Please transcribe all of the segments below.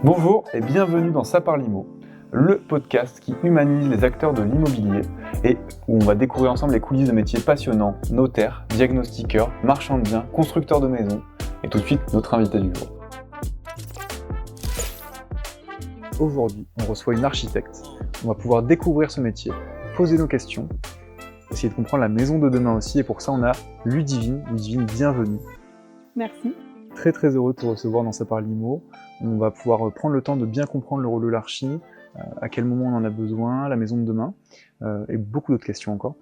Bonjour et bienvenue dans Ça parle IMO, le podcast qui humanise les acteurs de l'immobilier et où on va découvrir ensemble les coulisses de métiers passionnants, notaires, diagnostiqueurs, marchands de biens, constructeurs de maisons et tout de suite notre invité du jour. Aujourd'hui, on reçoit une architecte. On va pouvoir découvrir ce métier, poser nos questions, essayer de comprendre la maison de demain aussi et pour ça on a Ludivine. Ludivine, bienvenue. Merci. Très heureux de te recevoir dans Ça parle IMO. On va pouvoir prendre le temps de bien comprendre le rôle de l'archi, à quel moment on en a besoin, la maison de demain, et beaucoup d'autres questions encore.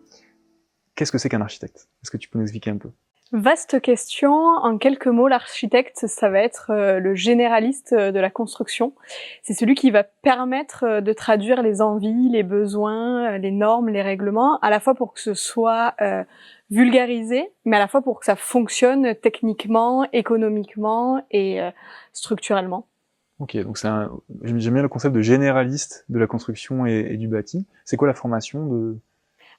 Qu'est-ce que c'est qu'un architecte? Est-ce que tu peux nous expliquer un peu? Vaste question. En quelques mots, l'architecte, ça va être le généraliste de la construction. C'est celui qui va permettre de traduire les envies, les besoins, les normes, les règlements, à la fois pour que ce soit vulgarisé, mais à la fois pour que ça fonctionne techniquement, économiquement et structurellement. Ok, donc j'aime bien le concept de généraliste de la construction et du bâti. C'est quoi la formation de...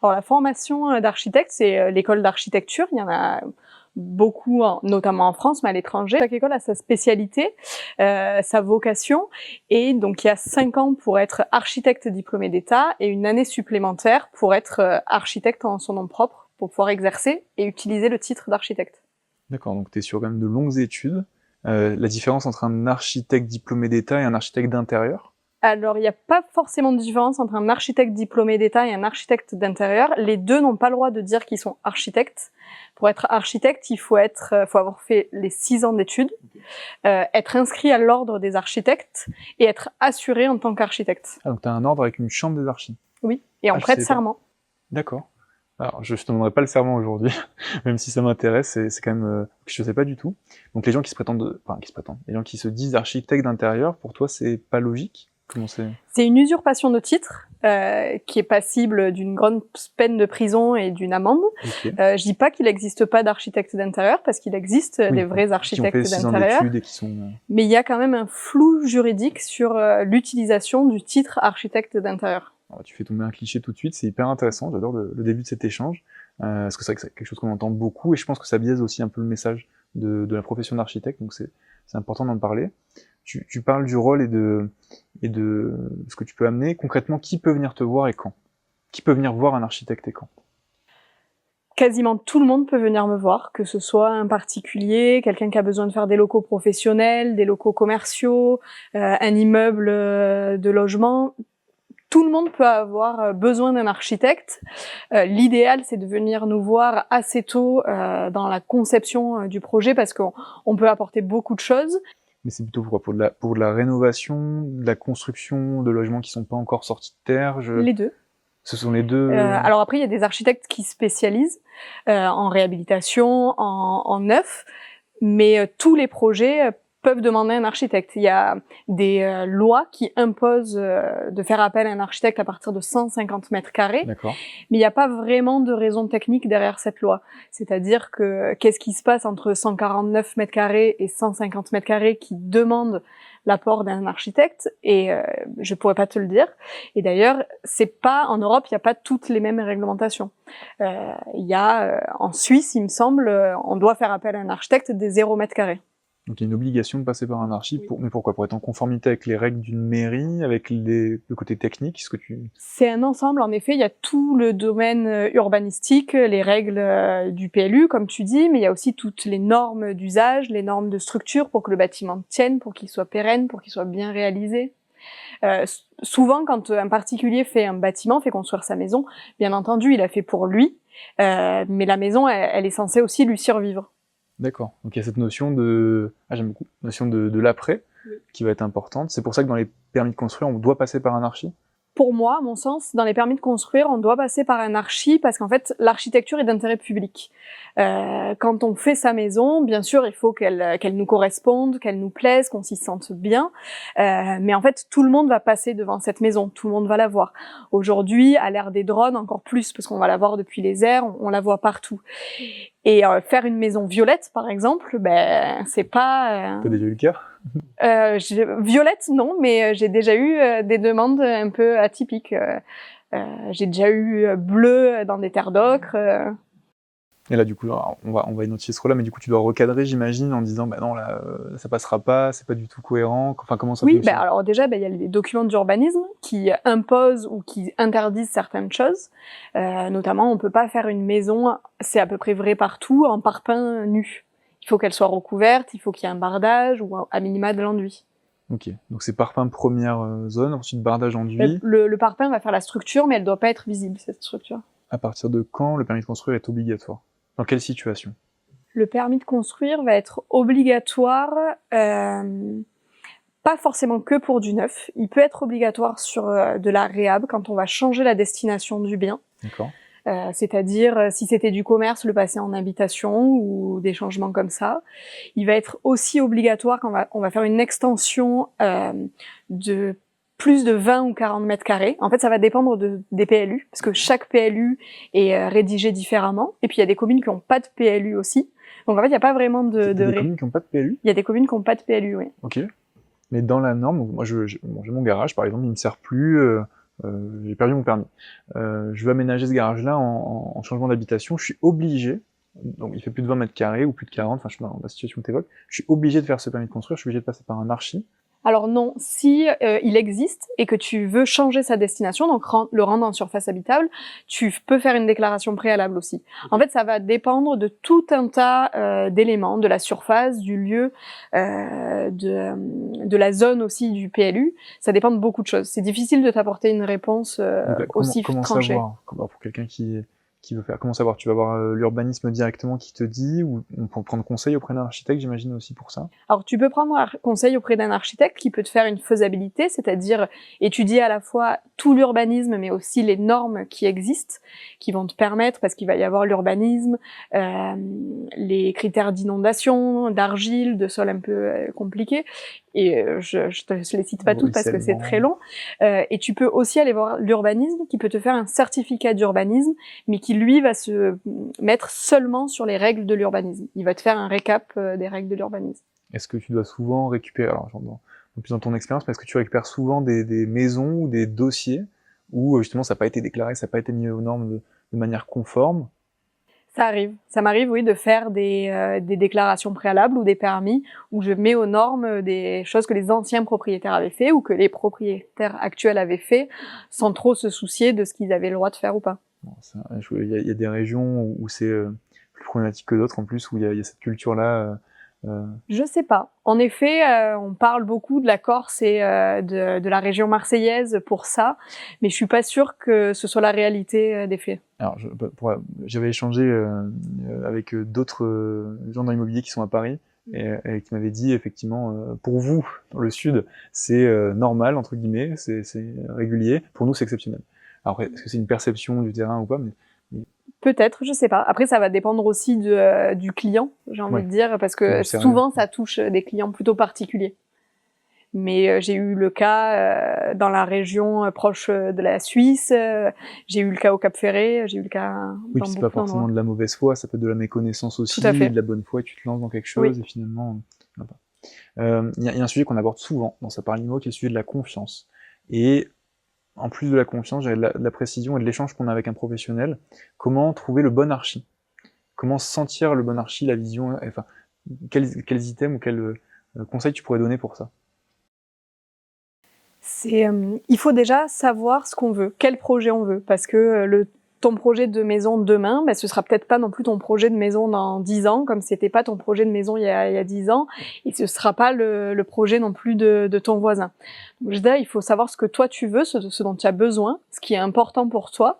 Alors la formation d'architecte, c'est l'école d'architecture. Il y en a beaucoup, notamment en France, mais à l'étranger. Chaque école a sa spécialité, sa vocation. Et donc il y a 5 ans pour être architecte diplômé d'État et une année supplémentaire pour être architecte en son nom propre, pour pouvoir exercer et utiliser le titre d'architecte. D'accord, donc tu es sur quand même de longues études. La différence entre un architecte diplômé d'État et un architecte d'intérieur? Alors, il n'y a pas forcément de différence entre un architecte diplômé d'État et un architecte d'intérieur. Les deux n'ont pas le droit de dire qu'ils sont architectes. Pour être architecte, il faut avoir fait les 6 ans d'études, être inscrit à l'ordre des architectes et être assuré en tant qu'architecte. Ah, donc tu as un ordre avec une chambre des archis. Oui, et on prête serment. D'accord. Alors, je te demanderai pas le serment aujourd'hui, même si ça m'intéresse, c'est quand même je sais pas du tout. Donc les gens qui se prétendent, les gens qui se disent architectes d'intérieur, pour toi c'est pas logique? Comment c'est? C'est une usurpation de titre qui est passible d'une grande peine de prison et d'une amende. Okay. Je dis pas qu'il n'existe pas d'architectes d'intérieur parce qu'il existe des vrais architectes d'intérieur. Qui ont fait 6 ans d'études et qui sont... Mais il y a quand même un flou juridique sur l'utilisation du titre architecte d'intérieur. Alors, tu fais tomber un cliché tout de suite, c'est hyper intéressant, j'adore le début de cet échange, parce que c'est vrai que c'est quelque chose qu'on entend beaucoup, et je pense que ça biaise aussi un peu le message de la profession d'architecte, donc c'est important d'en parler. Tu parles du rôle et de ce que tu peux amener. Concrètement, qui peut venir te voir et quand? Qui peut venir voir un architecte et quand? Quasiment tout le monde peut venir me voir, que ce soit un particulier, quelqu'un qui a besoin de faire des locaux professionnels, des locaux commerciaux, un immeuble de logement. Tout le monde peut avoir besoin d'un architecte. L'idéal, c'est de venir nous voir assez tôt dans la conception du projet parce qu'on peut apporter beaucoup de choses. Mais c'est plutôt pour de la rénovation, de la construction de logements qui sont pas encore sortis de terre? Les deux. Ce sont les deux. Alors après, il y a des architectes qui spécialisent en réhabilitation, en neuf, mais tous les projets peuvent demander un architecte. Il y a des lois qui imposent de faire appel à un architecte à partir de 150 mètres carrés. D'accord. Mais il n'y a pas vraiment de raison technique derrière cette loi. C'est-à-dire que qu'est-ce qui se passe entre 149 mètres carrés et 150 mètres carrés qui demandent l'apport d'un architecte, et je pourrais pas te le dire. Et d'ailleurs, en Europe, il n'y a pas toutes les mêmes réglementations. Il y a en Suisse, il me semble, on doit faire appel à un architecte des 0 mètres carrés. Donc il y a une obligation de passer par un archi, oui. Mais pourquoi? Pour être en conformité avec les règles d'une mairie, avec le côté technique, C'est un ensemble, en effet, il y a tout le domaine urbanistique, les règles du PLU, comme tu dis, mais il y a aussi toutes les normes d'usage, les normes de structure pour que le bâtiment tienne, pour qu'il soit pérenne, pour qu'il soit bien réalisé. Souvent, quand un particulier fait un bâtiment, fait construire sa maison, bien entendu, il a fait pour lui, mais la maison, elle est censée aussi lui survivre. D'accord. Donc il y a cette notion j'aime beaucoup, notion de l'après, oui, qui va être importante. C'est pour ça que dans les permis de construire, on doit passer par un archi? Pour moi, à mon sens, dans les permis de construire, on doit passer par un archi parce qu'en fait, l'architecture est d'intérêt public. Quand on fait sa maison, bien sûr, il faut qu'elle nous corresponde, qu'elle nous plaise, qu'on s'y sente bien. Mais en fait, tout le monde va passer devant cette maison, tout le monde va la voir. Aujourd'hui, à l'ère des drones, encore plus, parce qu'on va la voir depuis les airs, on la voit partout. Et faire une maison violette, par exemple, c'est pas... T'as déjà eu le cas? Violette, non, mais j'ai déjà eu des demandes un peu atypiques. J'ai déjà eu bleu dans des terres d'ocre. Et là, du coup, alors, on va identifier ce rôle-là, mais du coup, tu dois recadrer, j'imagine, en disant, bah non, là, ça passera pas, c'est pas du tout cohérent. Enfin, comment ça Oui, fonctionne? alors déjà, il y a les documents d'urbanisme qui imposent ou qui interdisent certaines choses. Notamment, on peut pas faire une maison, c'est à peu près vrai partout, en parpaing nu. Il faut qu'elle soit recouverte, il faut qu'il y ait un bardage ou à minima de l'enduit. Ok, donc c'est parpaing première zone, ensuite bardage enduit. Le parpaing va faire la structure, mais elle doit pas être visible, cette structure. À partir de quand le permis de construire est obligatoire? Dans quelle situation? Le permis de construire va être obligatoire, pas forcément que pour du neuf. Il peut être obligatoire sur de la réhab, quand on va changer la destination du bien. D'accord. C'est-à-dire si c'était du commerce, le passer en habitation ou des changements comme ça. Il va être aussi obligatoire quand on va faire une extension de plus de 20 ou 40 mètres carrés. En fait, ça va dépendre des PLU, parce que chaque PLU est rédigé différemment. Et puis, il y a des communes qui n'ont pas de PLU aussi. Donc, en fait, il n'y a pas vraiment Il y a des communes qui n'ont pas de PLU? Il y a des communes qui n'ont pas de PLU, oui. Ok. Mais dans la norme, moi, j'ai mon garage, par exemple, il me sert plus, j'ai perdu mon permis. Je veux aménager ce garage-là en changement d'habitation, je suis obligé, donc il fait plus de 20 mètres carrés ou plus de 40, enfin je suis dans la situation que tu évoques, je suis obligé de faire ce permis de construire, je suis obligé de passer par un archi. Alors non, si il existe et que tu veux changer sa destination, donc le rendre en surface habitable, tu peux faire une déclaration préalable aussi. En fait, ça va dépendre de tout un tas d'éléments, de la surface, du lieu, de la zone aussi du PLU. Ça dépend de beaucoup de choses. C'est difficile de t'apporter une réponse aussi comment tranchée. Savoir, pour quelqu'un qui veut faire, comment savoir? Tu vas voir l'urbanisme directement qui te dit, ou on peut prendre conseil auprès d'un architecte, j'imagine aussi pour ça? Alors tu peux prendre conseil auprès d'un architecte qui peut te faire une faisabilité, c'est-à-dire étudier à la fois tout l'urbanisme mais aussi les normes qui existent, qui vont te permettre, parce qu'il va y avoir l'urbanisme, les critères d'inondation, d'argile, de sol un peu compliqués, et je te les cite pas toutes parce que c'est très long. Et tu peux aussi aller voir l'urbanisme qui peut te faire un certificat d'urbanisme, mais qui lui va se mettre seulement sur les règles de l'urbanisme. Il va te faire un récap des règles de l'urbanisme. Est-ce que tu dois souvent récupérer, alors plus dans ton expérience, mais est-ce que tu récupères souvent des maisons ou des dossiers où justement ça n'a pas été déclaré, ça n'a pas été mis aux normes de manière conforme? Ça arrive. Ça m'arrive, oui, de faire des déclarations préalables ou des permis où je mets aux normes des choses que les anciens propriétaires avaient fait ou que les propriétaires actuels avaient fait sans trop se soucier de ce qu'ils avaient le droit de faire ou pas. Bon, il y a des régions où c'est plus problématique que d'autres en plus, où il y a cette culture-là. Je sais pas. En effet, on parle beaucoup de la Corse et de la région marseillaise pour ça, mais je suis pas sûre que ce soit la réalité des faits. Alors, j'avais échangé avec d'autres gens dans l'immobilier qui sont à Paris et qui m'avaient dit effectivement, pour vous, dans le sud, c'est normal entre guillemets, c'est régulier. Pour nous, c'est exceptionnel. Alors, est-ce que c'est une perception du terrain ou pas? Mais Peut-être, je sais pas. Après, ça va dépendre aussi du client, j'ai envie de dire, parce que souvent, ça touche des clients plutôt particuliers. Mais j'ai eu le cas dans la région proche de la Suisse, j'ai eu le cas au Cap-Ferré, j'ai eu le cas dans beaucoup d'endroits. Oui, c'est pas forcément de la mauvaise foi, ça peut être de la méconnaissance aussi, tout à fait. de la bonne foi, et tu te lances dans quelque chose et finalement... Il y a un sujet qu'on aborde souvent dans Ça parle IMO, qui est le sujet de la confiance. Et en plus de la confiance, j'avais de la précision et de l'échange qu'on a avec un professionnel. Comment trouver le bon archi? Comment sentir le bon archi, la vision, enfin, quels items ou quels conseils tu pourrais donner pour ça? Il faut déjà savoir ce qu'on veut, quel projet on veut, parce que ton projet de maison demain, ce sera peut-être pas non plus ton projet de maison dans 10 ans, comme c'était pas ton projet de maison il y a 10 ans, et ce sera pas le projet non plus de ton voisin. Donc déjà, il faut savoir ce que toi tu veux, ce dont tu as besoin, ce qui est important pour toi,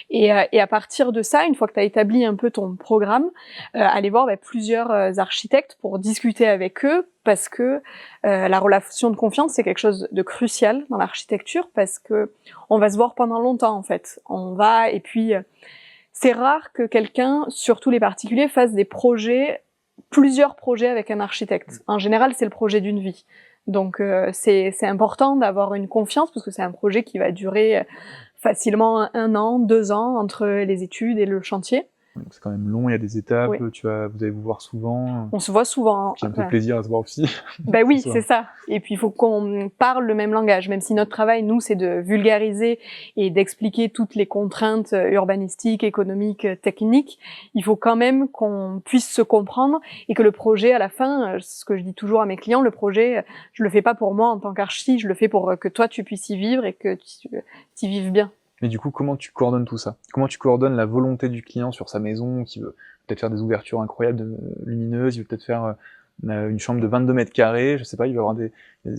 et à partir de ça, une fois que tu as établi un peu ton programme, aller voir plusieurs architectes pour discuter avec eux, parce que la relation de confiance, c'est quelque chose de crucial dans l'architecture, parce que on va se voir pendant longtemps, en fait. Et puis, c'est rare que quelqu'un, surtout les particuliers, fasse plusieurs projets avec un architecte. En général, c'est le projet d'une vie. Donc, c'est important d'avoir une confiance, parce que c'est un projet qui va durer facilement 1 an, 2 ans, entre les études et le chantier. Donc c'est quand même long, il y a des étapes, Oui. vous allez vous voir souvent, On se voit souvent. puis un peu de plaisir à se voir aussi. Ben oui, Ça. c'est ça. Et puis il faut qu'on parle le même langage, même si notre travail, nous, c'est de vulgariser et d'expliquer toutes les contraintes urbanistiques, économiques, techniques. Il faut quand même qu'on puisse se comprendre et que le projet, à la fin, ce que je dis toujours à mes clients, le projet, je le fais pas pour moi en tant qu'archi, je le fais pour que toi tu puisses y vivre et que tu y vives bien. Mais du coup, comment tu coordonnes tout ça? Comment tu coordonnes la volonté du client sur sa maison, qui veut peut-être faire des ouvertures incroyables, lumineuses, il veut peut-être faire une chambre de 22 mètres carrés, je sais pas, il va avoir des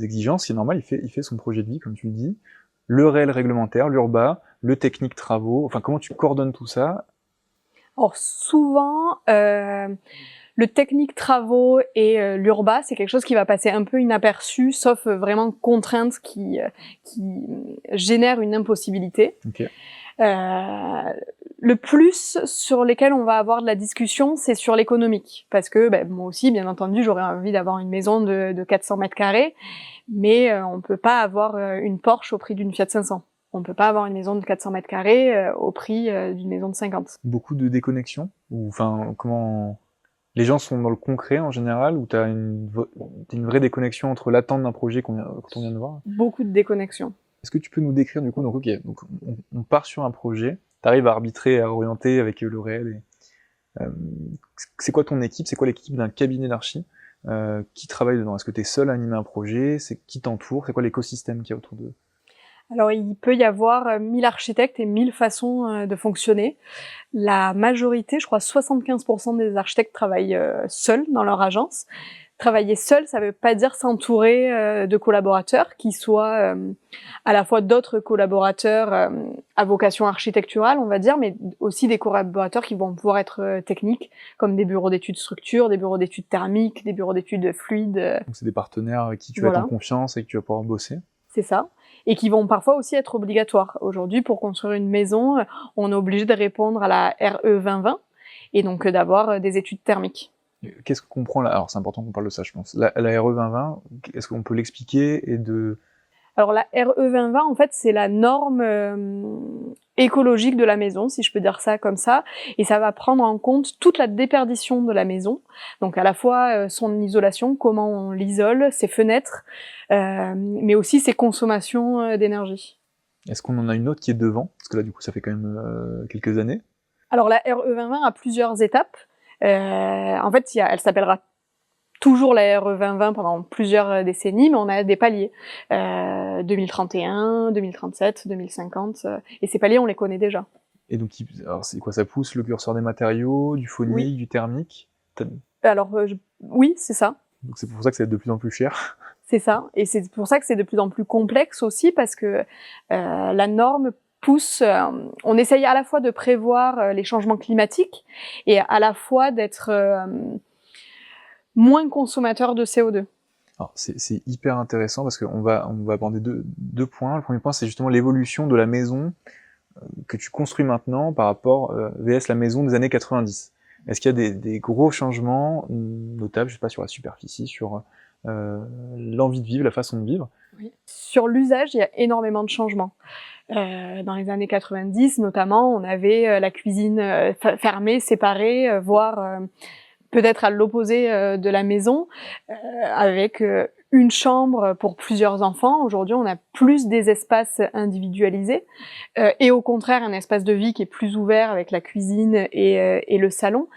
exigences, c'est normal, il fait son projet de vie, comme tu le dis. Le réel réglementaire, l'urba, le technique travaux, enfin, comment tu coordonnes tout ça? Or, souvent, le technique travaux et l'urba, c'est quelque chose qui va passer un peu inaperçu, sauf vraiment contraintes qui génèrent une impossibilité. Okay. Le plus sur lesquels on va avoir de la discussion, c'est sur l'économique. Parce que moi aussi, bien entendu, j'aurais envie d'avoir une maison de 400 mètres carrés, mais on peut pas avoir une Porsche au prix d'une Fiat 500. On peut pas avoir une maison de 400 mètres carrés au prix d'une maison de 50. Beaucoup de déconnexion? Ou enfin, comment... Les gens sont dans le concret en général, ou t'as une vraie déconnexion entre l'attente d'un projet quand on vient de voir? Beaucoup de déconnexion. Est-ce que tu peux nous décrire du coup, donc ok, donc on part sur un projet, t'arrives à arbitrer, à orienter avec le réel, et c'est quoi ton équipe? C'est quoi l'équipe d'un cabinet d'archi? Qui travaille dedans? Est-ce que t'es seul à animer un projet? C'est qui t'entoure? C'est quoi l'écosystème qu'il y a autour de... Alors, il peut y avoir 1000 architectes et 1000 façons de fonctionner. La majorité, je crois 75% des architectes travaillent seuls dans leur agence. Travailler seul, ça veut pas dire s'entourer de collaborateurs qui soient à la fois d'autres collaborateurs à vocation architecturale, on va dire, mais aussi des collaborateurs qui vont pouvoir être techniques, comme des bureaux d'études structure, des bureaux d'études thermiques, des bureaux d'études fluides. Donc c'est des partenaires avec qui tu vas être en confiance et que tu vas pouvoir bosser. C'est ça. Et qui vont parfois aussi être obligatoires. Aujourd'hui, pour construire une maison, on est obligé de répondre à la RE 2020 et donc d'avoir des études thermiques. Qu'est-ce qu'on comprend là? Alors c'est important qu'on parle de ça, je pense. La RE 2020, est-ce qu'on peut l'expliquer et de... Alors la RE 2020, en fait, c'est la norme écologique de la maison, si je peux dire ça comme ça, et ça va prendre en compte toute la déperdition de la maison, donc à la fois son isolation, comment on l'isole, ses fenêtres, mais aussi ses consommations d'énergie. Est-ce qu'on en a une autre qui est devant? Parce que là, du coup, ça fait quand même quelques années. Alors la RE 2020 a plusieurs étapes. En fait, elle s'appellera toujours la RE 2020 pendant plusieurs décennies, mais on a des paliers. 2031, 2037, 2050, et ces paliers, on les connaît déjà. Et donc, alors c'est quoi? Ça pousse le curseur des matériaux, du phonique, oui, du thermique? Alors, oui, c'est ça. Donc c'est pour ça que c'est de plus en plus cher. C'est ça, et c'est pour ça que c'est de plus en plus complexe aussi, parce que la norme pousse, on essaye à la fois de prévoir les changements climatiques, et à la fois d'être moins consommateur de CO2. Alors c'est hyper intéressant parce qu'on va aborder deux points. Le premier point, c'est justement l'évolution de la maison que tu construis maintenant par rapport VS la maison des années 90. Est-ce qu'il y a des gros changements notables, je sais pas, sur la superficie, sur l'envie de vivre, la façon de vivre? Oui. Sur l'usage, il y a énormément de changements. Dans les années 90, notamment, on avait la cuisine fermée, séparée, voire peut-être à l'opposé de la maison, avec une chambre pour plusieurs enfants. Aujourd'hui, on a plus des espaces individualisés, et au contraire, un espace de vie qui est plus ouvert avec la cuisine et le salon.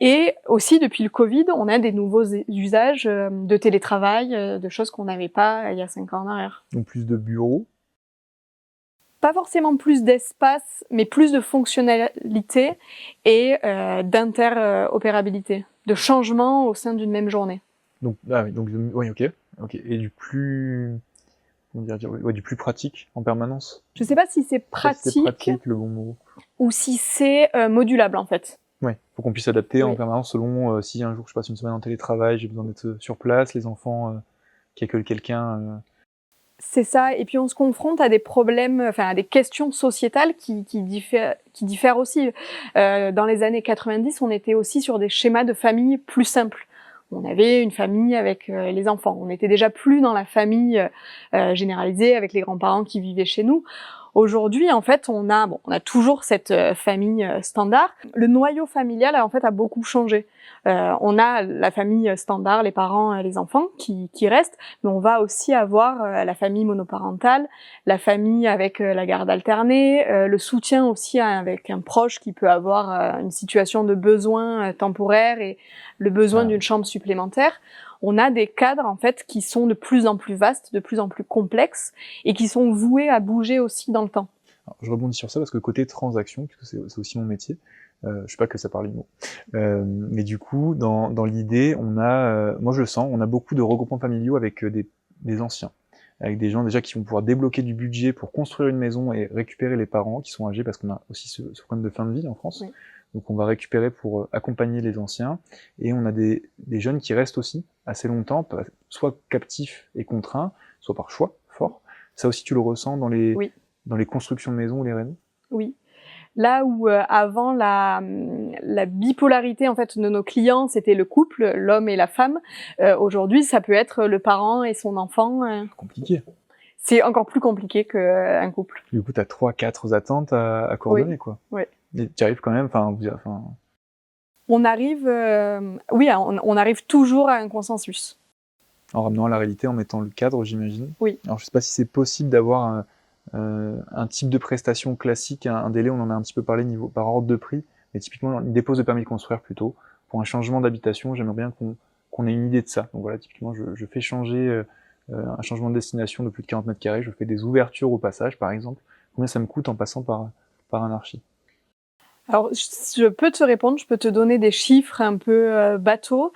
Et aussi, depuis le Covid, on a des nouveaux usages de télétravail, de choses qu'on n'avait pas il y a 5 ans en arrière. Donc plus de bureaux? Pas forcément plus d'espace, mais plus de fonctionnalité et d'interopérabilité, de changement au sein d'une même journée. Donc, ah oui, donc, oui, ok. Et du plus, comment dire, ouais, du plus pratique en permanence. Je sais pas si c'est pratique, si pratique le bon mot, ou si c'est modulable en fait. Ouais, faut qu'on puisse s'adapter en permanence selon si un jour je passe une semaine en télétravail, j'ai besoin d'être sur place, les enfants qui accueillent quelqu'un. C'est ça, et puis on se confronte à des problèmes, enfin à des questions sociétales qui diffèrent aussi. Dans les années 90, on était aussi sur des schémas de famille plus simples. On avait une famille avec les enfants. On n'était déjà plus dans la famille généralisée avec les grands-parents qui vivaient chez nous. Aujourd'hui, en fait, on a toujours cette famille standard. Le noyau familial, en fait, a beaucoup changé. On a la famille standard, les parents, les enfants qui restent, mais on va aussi avoir la famille monoparentale, la famille avec la garde alternée, le soutien aussi avec un proche qui peut avoir une situation de besoin temporaire et le besoin d'une chambre supplémentaire. On a des cadres en fait qui sont de plus en plus vastes, de plus en plus complexes et qui sont voués à bouger aussi dans le temps. Alors, je rebondis sur ça parce que côté transaction, puisque c'est aussi mon métier, je sais pas que ça parle du mot, mais du coup dans l'idée, on a, moi je le sens, on a beaucoup de regroupements familiaux avec des anciens, avec des gens déjà qui vont pouvoir débloquer du budget pour construire une maison et récupérer les parents qui sont âgés parce qu'on a aussi ce problème de fin de vie en France. Oui. Donc on va récupérer pour accompagner les anciens, et on a des jeunes qui restent aussi assez longtemps, soit captifs et contraints, soit par choix fort. Ça aussi tu le ressens dans les, oui. Dans les constructions de maisons ou les rénaux? Oui. Là où avant la bipolarité en fait de nos clients, c'était le couple, l'homme et la femme, aujourd'hui ça peut être le parent et son enfant. Compliqué. C'est encore plus compliqué qu'un couple. Du coup, tu as 3-4 attentes à coordonner, oui. Quoi. Oui. Et tu arrives quand même, On arrive, on arrive toujours à un consensus. En ramenant à la réalité, en mettant le cadre, j'imagine. Oui. Alors, je sais pas si c'est possible d'avoir un type de prestation classique, un délai, on en a un petit peu parlé par ordre de prix, mais typiquement, une dépose de permis de construire plutôt. Pour un changement d'habitation, j'aimerais bien qu'on ait une idée de ça. Donc voilà, typiquement, je fais changer un changement de destination de plus de 40 mètres carrés, je fais des ouvertures au passage, par exemple. Combien ça me coûte en passant par un archi? Alors, je peux te répondre, je peux te donner des chiffres un peu bateaux,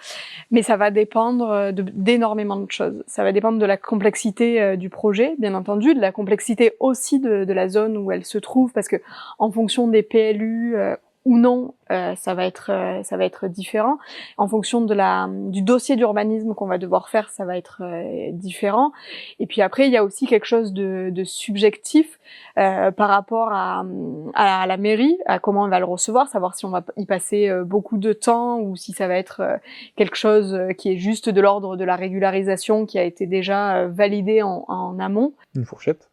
mais ça va dépendre d'énormément de choses. Ça va dépendre de la complexité du projet, bien entendu, de la complexité aussi de la zone où elle se trouve, parce que en fonction des PLU ou non, ça va être différent. En fonction du dossier d'urbanisme qu'on va devoir faire, ça va être différent. Et puis après, il y a aussi quelque chose de subjectif par rapport à la mairie, à comment on va le recevoir, savoir si on va y passer beaucoup de temps ou si ça va être quelque chose qui est juste de l'ordre de la régularisation qui a été déjà validé en amont. Une fourchette?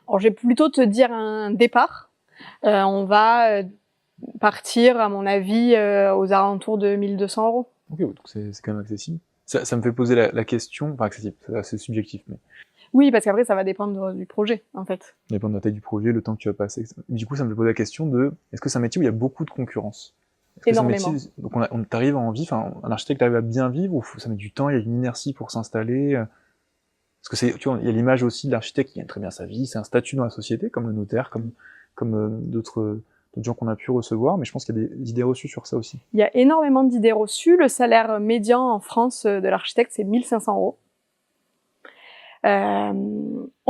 Alors, je vais plutôt te dire un départ. On va partir, à mon avis, aux alentours de 1 200 €. Ok, donc c'est quand même accessible. Ça me fait poser la question, enfin accessible, c'est assez subjectif, mais... Oui, parce qu'après, ça va dépendre du projet, en fait. Ça dépend de la taille du projet, le temps que tu vas passer, etc. Du coup, ça me fait poser la question de, est-ce que c'est un métier où il y a beaucoup de concurrence? Énormément. Donc on t'arrive à en vivre, un architecte arrive à bien vivre, ou ça met du temps, il y a une inertie pour s'installer? Parce que tu vois, il y a l'image aussi de l'architecte qui gagne très bien sa vie, c'est un statut dans la société, comme le notaire, comme d'autres gens qu'on a pu recevoir, mais je pense qu'il y a des idées reçues sur ça aussi. Il y a énormément d'idées reçues. Le salaire médian en France de l'architecte, c'est 1 500 €.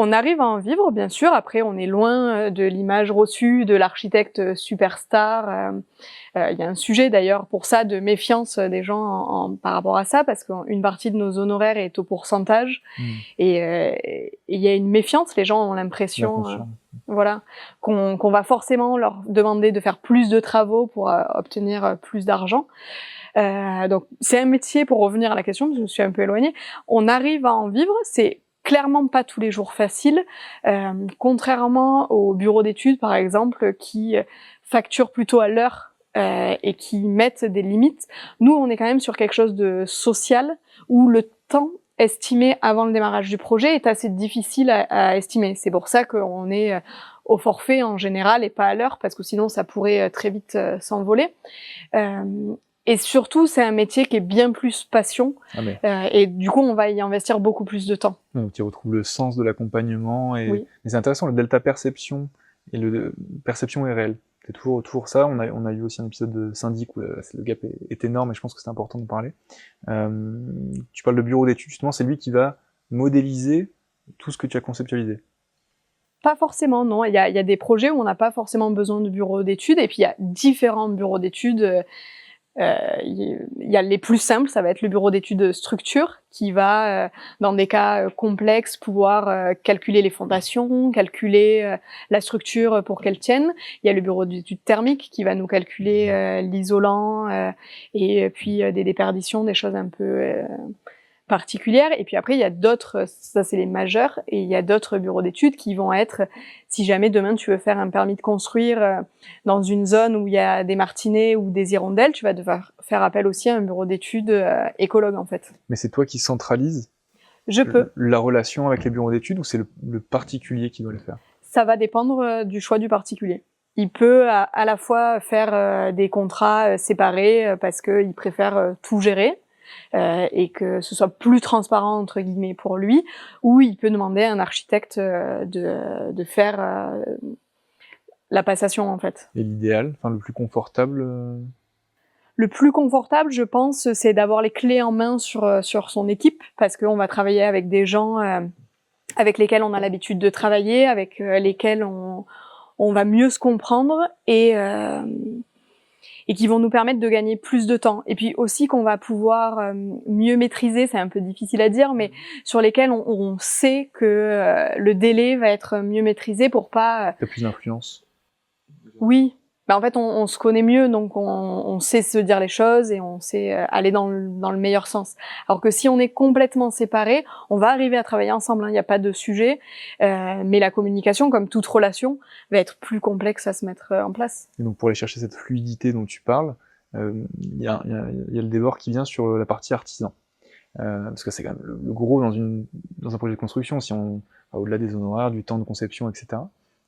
On arrive à en vivre, bien sûr. Après, on est loin de l'image reçue de l'architecte superstar. Il y a un sujet d'ailleurs pour ça de méfiance des gens par rapport à ça, parce qu'une partie de nos honoraires est au pourcentage, et il y a une méfiance. Les gens ont l'impression, voilà, qu'on va forcément leur demander de faire plus de travaux pour obtenir plus d'argent. Donc c'est un métier, pour revenir à la question, parce que je me suis un peu éloignée, on arrive à en vivre, c'est clairement pas tous les jours facile, contrairement aux bureaux d'études par exemple qui facturent plutôt à l'heure et qui mettent des limites. Nous, on est quand même sur quelque chose de social où le temps estimé avant le démarrage du projet est assez difficile à estimer. C'est pour ça qu'on est au forfait en général et pas à l'heure, parce que sinon ça pourrait très vite s'envoler. Et surtout, c'est un métier qui est bien plus passion, et du coup, on va y investir beaucoup plus de temps. Donc, tu retrouves le sens de l'accompagnement, et oui. Mais c'est intéressant, le delta perception et le perception et réel. C'est toujours ça. On a eu aussi un épisode de syndic où le gap est énorme, et je pense que c'est important de parler. Tu parles de bureau d'études, justement, c'est lui qui va modéliser tout ce que tu as conceptualisé. Pas forcément, non. Il y a des projets où on n'a pas forcément besoin de bureau d'études, et puis il y a différents bureaux d'études. Il y a les plus simples, ça va être le bureau d'études structure qui va, dans des cas complexes, pouvoir calculer les fondations, calculer la structure pour qu'elle tienne. Il y a le bureau d'études thermiques qui va nous calculer l'isolant et puis des déperditions, des choses un peu particulière. Et puis après, il y a d'autres, ça c'est les majeurs, et il y a d'autres bureaux d'études qui vont être, si jamais demain tu veux faire un permis de construire dans une zone où il y a des martinets ou des hirondelles, tu vas devoir faire appel aussi à un bureau d'études écologue en fait. Mais c'est toi qui centralise Je peux. la relation avec les bureaux d'études ou c'est le particulier qui doit le faire? Ça va dépendre du choix du particulier. Il peut à la fois faire des contrats séparés parce qu'il préfère tout gérer et que ce soit plus transparent entre guillemets pour lui, ou il peut demander à un architecte de faire la passation en fait. Et l'idéal, enfin le plus confortable Le plus confortable, je pense, c'est d'avoir les clés en main sur son équipe, parce qu'on va travailler avec des gens avec lesquels on a l'habitude de travailler, avec lesquels on va mieux se comprendre et qui vont nous permettre de gagner plus de temps. Et puis aussi qu'on va pouvoir mieux maîtriser, c'est un peu difficile à dire, mais sur lesquels on sait que le délai va être mieux maîtrisé pour pas... T'as plus d'influence? Oui. Ben en fait, on se connaît mieux, donc on sait se dire les choses et on sait aller dans le meilleur sens. Alors que si on est complètement séparés, on va arriver à travailler ensemble, il n'y a pas de sujet, mais la communication, comme toute relation, va être plus complexe à se mettre en place. Et donc pour aller chercher cette fluidité dont tu parles, il y a le débord qui vient sur la partie artisan. Parce que c'est quand même le gros dans un projet de construction, si on va au-delà des honoraires, du temps de conception, etc.,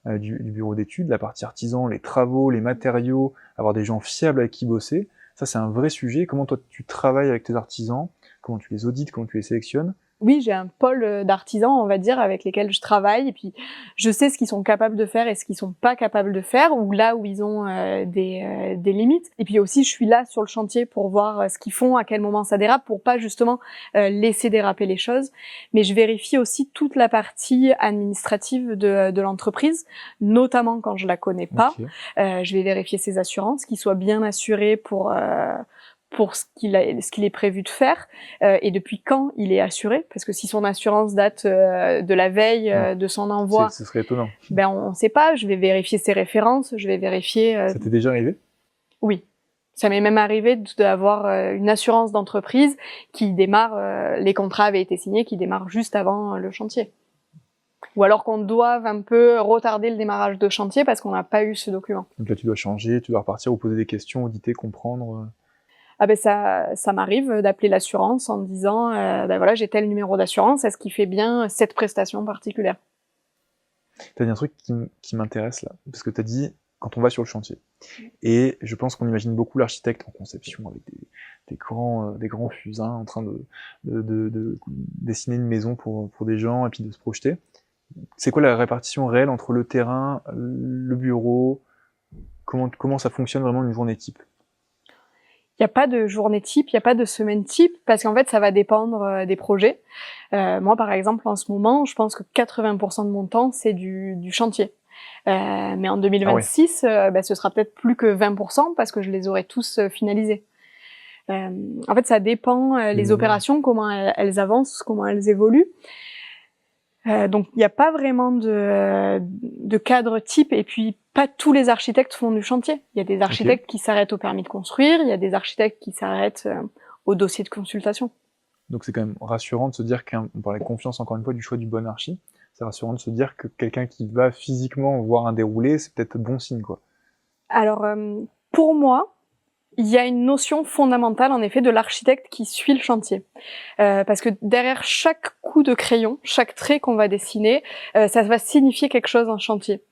du bureau d'études, la partie artisan, les travaux, les matériaux, avoir des gens fiables avec qui bosser, ça c'est un vrai sujet. Comment toi tu travailles avec tes artisans, comment tu les audites, comment tu les sélectionnes? Oui, j'ai un pôle d'artisans, on va dire, avec lesquels je travaille, et puis je sais ce qu'ils sont capables de faire et ce qu'ils sont pas capables de faire, ou là où ils ont des limites. Et puis aussi, je suis là sur le chantier pour voir ce qu'ils font, à quel moment ça dérape, pour pas justement laisser déraper les choses. Mais je vérifie aussi toute la partie administrative de l'entreprise, notamment quand je la connais pas. Okay. Je vais vérifier ses assurances, qu'il soit bien assuré pour ce qu'il est prévu de faire et depuis quand il est assuré, parce que si son assurance date de la veille de son envoi, ce serait étonnant. Ben on sait pas. Je vais vérifier ses références, je vais vérifier. Ça t'est déjà arrivé? Oui, ça m'est même arrivé d'avoir une assurance d'entreprise qui démarre. Les contrats avaient été signés, qui démarrent juste avant le chantier. Ou alors qu'on doive un peu retarder le démarrage de chantier parce qu'on n'a pas eu ce document. Donc là, tu dois changer, tu dois repartir ou poser des questions, auditer, comprendre. Ah ben ça m'arrive d'appeler l'assurance en disant ben voilà, j'ai tel numéro d'assurance, est-ce qu'il fait bien cette prestation particulière? T'as dit un truc qui m'intéresse là, parce que t'as dit quand on va sur le chantier. Et je pense qu'on imagine beaucoup l'architecte en conception avec des grands fusains en train de dessiner une maison pour des gens et puis de se projeter. C'est quoi la répartition réelle entre le terrain, le bureau? Comment ça fonctionne vraiment une journée type? Il n'y a pas de journée type, il n'y a pas de semaine type, parce qu'en fait, ça va dépendre des projets. Moi, par exemple, en ce moment, je pense que 80% de mon temps, c'est du chantier. Mais en 2026, ce sera peut-être plus que 20%, parce que je les aurai tous finalisés. En fait, ça dépend, les opérations, comment elles avancent, comment elles évoluent. Donc, il n'y a pas vraiment de cadre type, et puis pas tous les architectes font du chantier. Il y a des architectes qui s'arrêtent au permis de construire, il y a des architectes qui s'arrêtent au dossier de consultation. Donc c'est quand même rassurant de se dire qu'on parlait de confiance encore une fois du choix du bon archi, c'est rassurant de se dire que quelqu'un qui va physiquement voir un déroulé, c'est peut-être bon signe, quoi. Alors, pour moi, il y a une notion fondamentale, en effet, de l'architecte qui suit le chantier. Parce que derrière chaque coup de crayon, chaque trait qu'on va dessiner, ça va signifier quelque chose en chantier.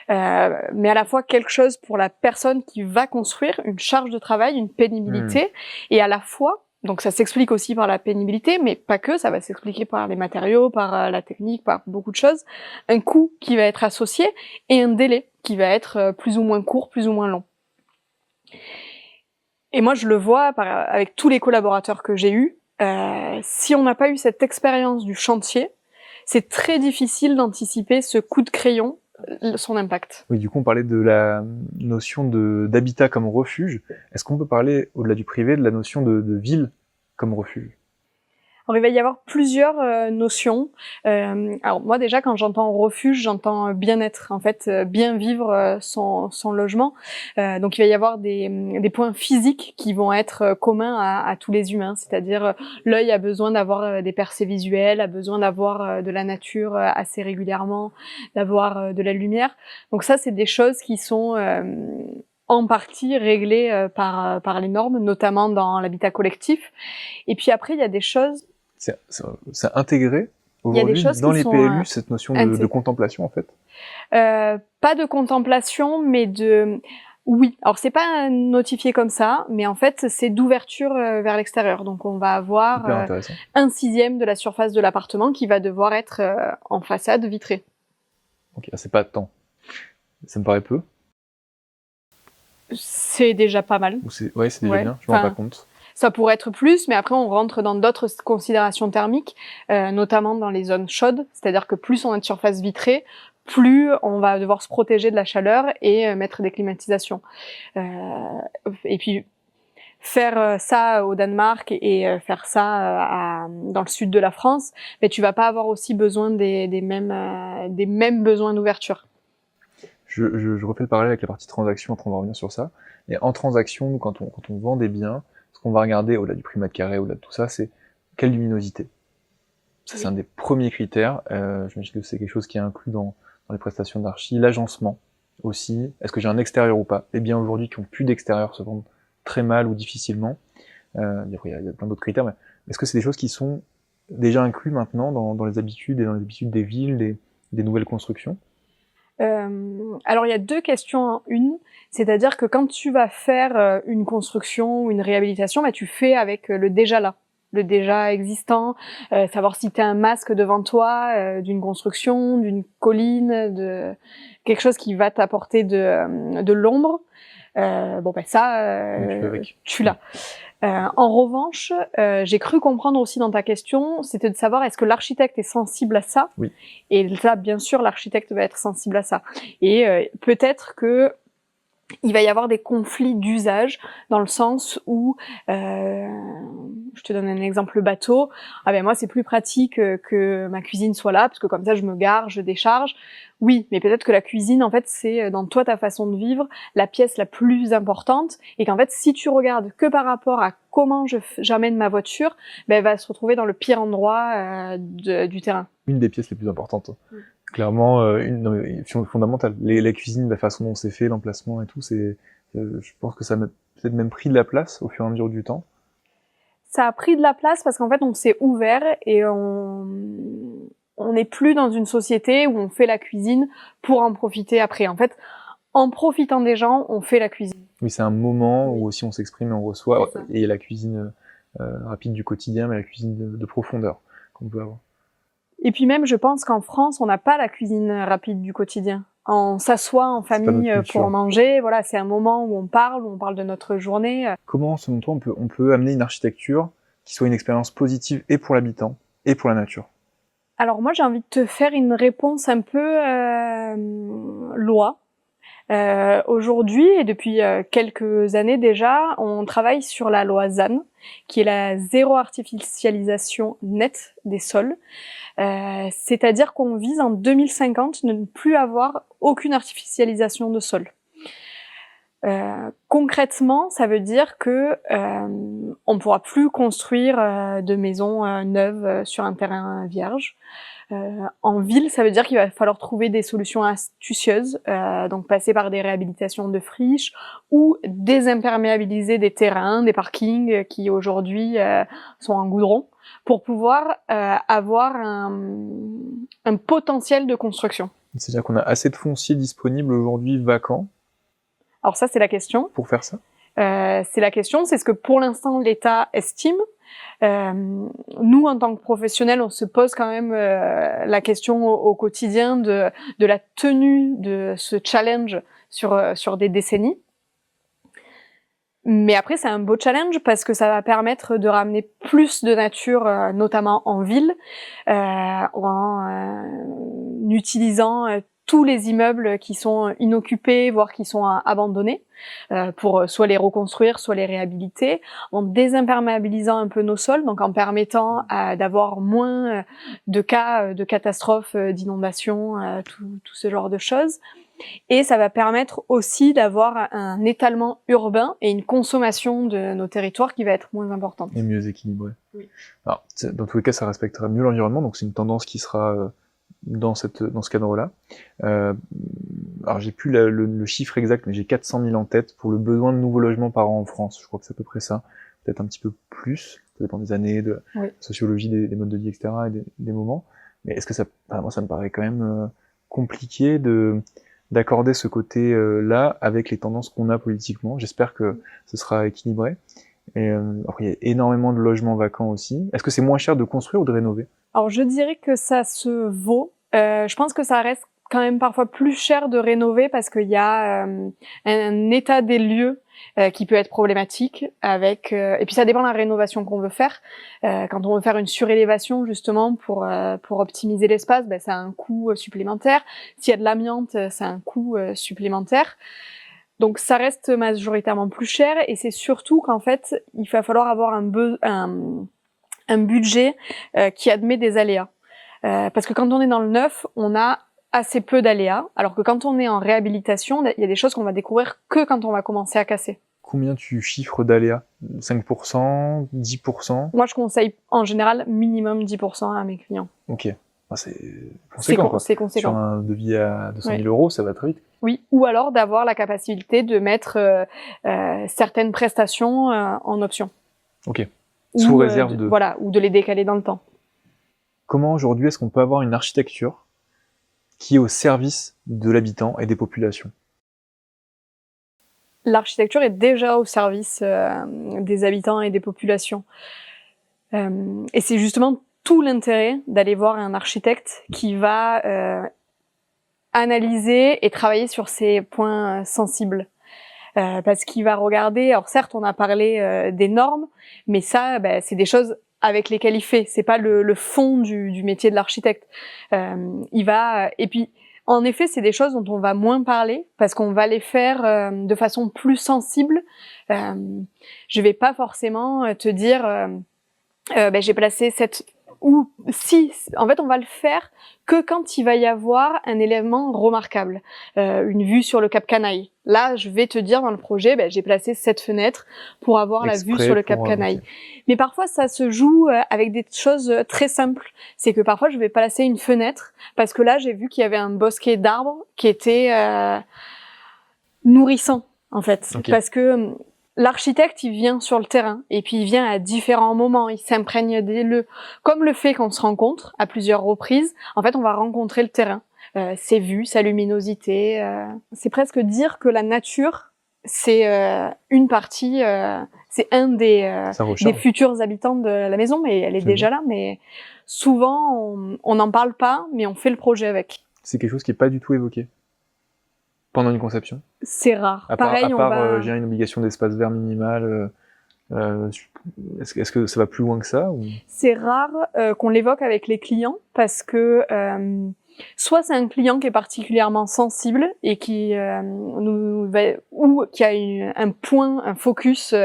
Mais à la fois quelque chose pour la personne qui va construire, une charge de travail, une pénibilité, et à la fois, donc ça s'explique aussi par la pénibilité, mais pas que, ça va s'expliquer par les matériaux, par la technique, par beaucoup de choses, un coût qui va être associé, et un délai qui va être plus ou moins court, plus ou moins long. Et moi, je le vois avec tous les collaborateurs que j'ai eus, si on n'a pas eu cette expérience du chantier, c'est très difficile d'anticiper ce coup de crayon, son impact. Oui, du coup, on parlait de la notion d'habitat comme refuge. Est-ce qu'on peut parler, au-delà du privé, de la notion de ville comme refuge? Alors, il va y avoir plusieurs notions. Alors moi déjà, quand j'entends refuge, j'entends bien-être, en fait, bien vivre son logement. Donc il va y avoir des points physiques qui vont être communs à tous les humains, c'est-à-dire l'œil a besoin d'avoir des percées visuelles, a besoin d'avoir de la nature assez régulièrement, d'avoir de la lumière. Donc ça, c'est des choses qui sont en partie réglées par les normes, notamment dans l'habitat collectif. Et puis après, il y a des choses... C'est intégré Il y a des aujourd'hui choses dans qui les sont PLU, cette notion de contemplation en fait. pas de contemplation, mais de... Oui, alors c'est pas notifié comme ça, mais en fait c'est d'ouverture vers l'extérieur. Donc on va avoir Hyper intéressant. 1/6 de la surface de l'appartement qui va devoir être en façade vitrée. Ok, c'est pas tant. Ça me paraît peu. C'est déjà pas mal. Ouais, c'est déjà bien, je m'en rends pas compte. Ça pourrait être plus, mais après on rentre dans d'autres considérations thermiques, notamment dans les zones chaudes, c'est-à-dire que plus on a de surface vitrée, plus on va devoir se protéger de la chaleur et mettre des climatisations. Et puis faire ça au Danemark et faire ça dans le sud de la France, mais tu vas pas avoir aussi besoin des mêmes besoins d'ouverture. Je refais le parallèle avec la partie transaction, après on va revenir sur ça. Et en transaction, quand on vend des biens, ce qu'on va regarder au-delà du prix mètre carré, au-delà de tout ça, c'est quelle luminosité. Ça, c'est un des premiers critères. J'imagine que c'est quelque chose qui est inclus dans les prestations d'archi. L'agencement aussi. Est-ce que j'ai un extérieur ou pas? Les biens aujourd'hui qui ont plus d'extérieur se vendent très mal ou difficilement. Il y a plein d'autres critères, mais est-ce que c'est des choses qui sont déjà inclus maintenant dans les habitudes et dans les habitudes des villes, des nouvelles constructions? Alors il y a deux questions en une, c'est-à-dire que quand tu vas faire une construction ou une réhabilitation, bah, tu fais avec le déjà là, le déjà existant, savoir si tu as un masque devant toi d'une construction, d'une colline, de quelque chose qui va t'apporter de l'ombre. Bon ben ça, tu l'as. En revanche, j'ai cru comprendre aussi dans ta question, c'était de savoir est-ce que l'architecte est sensible à ça? Oui. Et là, bien sûr, l'architecte va être sensible à ça. Et peut-être que il va y avoir des conflits d'usage dans le sens où, je te donne un exemple bateau, ah ben moi c'est plus pratique que ma cuisine soit là parce que comme ça je me gare, je décharge. Oui, mais peut-être que la cuisine en fait c'est dans toi ta façon de vivre la pièce la plus importante et qu'en fait si tu regardes que par rapport à comment j'amène ma voiture, ben elle va se retrouver dans le pire endroit du terrain. Une des pièces les plus importantes. Clairement, fondamentale. La cuisine, la façon dont c'est fait, l'emplacement et tout, je pense que ça a peut-être même pris de la place au fur et à mesure du temps. Ça a pris de la place parce qu'en fait, on s'est ouvert et on n'est plus dans une société où on fait la cuisine pour en profiter après. En fait, en profitant des gens, on fait la cuisine. Oui, c'est un moment où aussi on s'exprime et on reçoit. Et il y a la cuisine rapide du quotidien, mais la cuisine de profondeur qu'on peut avoir. Et puis même, je pense qu'en France, on n'a pas la cuisine rapide du quotidien. On s'assoit en famille pour manger, voilà, c'est un moment où on parle de notre journée. Comment, selon toi, on peut amener une architecture qui soit une expérience positive et pour l'habitant et pour la nature? Alors moi, j'ai envie de te faire une réponse un peu loi. Aujourd'hui, et depuis quelques années déjà, on travaille sur la loi ZAN, qui est la zéro artificialisation nette des sols. C'est-à-dire qu'on vise en 2050 ne plus avoir aucune artificialisation de sol. Concrètement, ça veut dire que on pourra plus construire de maisons neuves sur un terrain vierge. En ville, ça veut dire qu'il va falloir trouver des solutions astucieuses, donc passer par des réhabilitations de friches ou désimperméabiliser des terrains, des parkings qui aujourd'hui sont en goudron, pour pouvoir avoir un potentiel de construction. C'est-à-dire qu'on a assez de foncier disponible aujourd'hui vacant. Alors ça, c'est la question. Pour faire ça? C'est la question, c'est ce que pour l'instant l'État estime. Nous, en tant que professionnels, on se pose quand même la question au quotidien de la tenue de ce challenge sur des décennies. Mais après, c'est un beau challenge parce que ça va permettre de ramener plus de nature, notamment en ville, en utilisant tous les immeubles qui sont inoccupés, voire qui sont abandonnés, pour soit les reconstruire, soit les réhabiliter, en désimperméabilisant un peu nos sols, donc en permettant d'avoir moins de cas de catastrophes, d'inondations, tout ce genre de choses. Et ça va permettre aussi d'avoir un étalement urbain et une consommation de nos territoires qui va être moins importante. Et mieux équilibré. Oui. Alors, dans tous les cas, ça respectera mieux l'environnement, donc c'est une tendance qui sera dans ce cadre-là. Alors j'ai plus le chiffre exact, mais j'ai 400 000 en tête pour le besoin de nouveaux logements par an en France. Je crois que c'est à peu près ça, peut-être un petit peu plus. Ça dépend des années, de la sociologie des modes de vie, etc., et des moments. Mais est-ce que ça, moi, ça me paraît quand même compliqué d'accorder ce côté-là avec les tendances qu'on a politiquement. J'espère que ce sera équilibré. Et après, il y a énormément de logements vacants aussi. Est-ce que c'est moins cher de construire ou de rénover? Alors, je dirais que ça se vaut. Je pense que ça reste quand même parfois plus cher de rénover parce qu'il y a un état des lieux qui peut être problématique avec et puis ça dépend de la rénovation qu'on veut faire. Quand on veut faire une surélévation justement pour optimiser l'espace, ben, ça a un coût supplémentaire. S'il y a de l'amiante, ça a un coût supplémentaire. Donc ça reste majoritairement plus cher et c'est surtout qu'en fait il va falloir avoir un budget qui admet des aléas. Parce que quand on est dans le neuf, on a assez peu d'aléas, alors que quand on est en réhabilitation, il y a des choses qu'on va découvrir que quand on va commencer à casser. Combien tu chiffres d'aléas? 5%, 10%? Moi, je conseille en général minimum 10% à mes clients. Ok. Ah, c'est conséquent, quoi. C'est conséquent. Sur un devis à 200 000 euros, ça va très vite. Oui, ou alors d'avoir la capacité de mettre certaines prestations en option. Ok. Sous réserve de... Voilà, ou de les décaler dans le temps. Comment aujourd'hui est-ce qu'on peut avoir une architecture qui est au service de l'habitant et des populations? L'architecture est déjà au service des habitants et des populations. Et c'est justement tout l'intérêt d'aller voir un architecte qui va analyser et travailler sur ces points sensibles. Parce qu'il va regarder, alors certes on a parlé des normes, mais ça c'est des choses avec lesquelles il fait, c'est pas le fond du métier de l'architecte. Il va et puis en effet c'est des choses dont on va moins parler parce qu'on va les faire de façon plus sensible. Je vais pas forcément te dire j'ai placé cette ou si, en fait, on va le faire que quand il va y avoir un élément remarquable, une vue sur le Cap Canaille. Là, je vais te dire dans le projet, j'ai placé cette fenêtre pour avoir la vue sur le Cap Canaille. Mais parfois, ça se joue avec des choses très simples. C'est que parfois, je vais placer une fenêtre parce que là, j'ai vu qu'il y avait un bosquet d'arbres qui était nourrissant, en fait, parce que l'architecte, il vient sur le terrain, et puis il vient à différents moments, il s'imprègne des lieux. Comme le fait qu'on se rencontre à plusieurs reprises, en fait, on va rencontrer le terrain, ses vues, sa luminosité. C'est presque dire que la nature, c'est une partie, c'est un des futurs habitants de la maison, mais elle est déjà là. Mais souvent, on n'en parle pas, mais on fait le projet avec. C'est quelque chose qui n'est pas du tout évoqué pendant une conception? C'est rare. Pareil, à part j'ai une obligation d'espace vert minimal, est-ce que ça va plus loin que ça ou... C'est rare qu'on l'évoque avec les clients parce que soit c'est un client qui est particulièrement sensible et qui ou qui a un point, un focus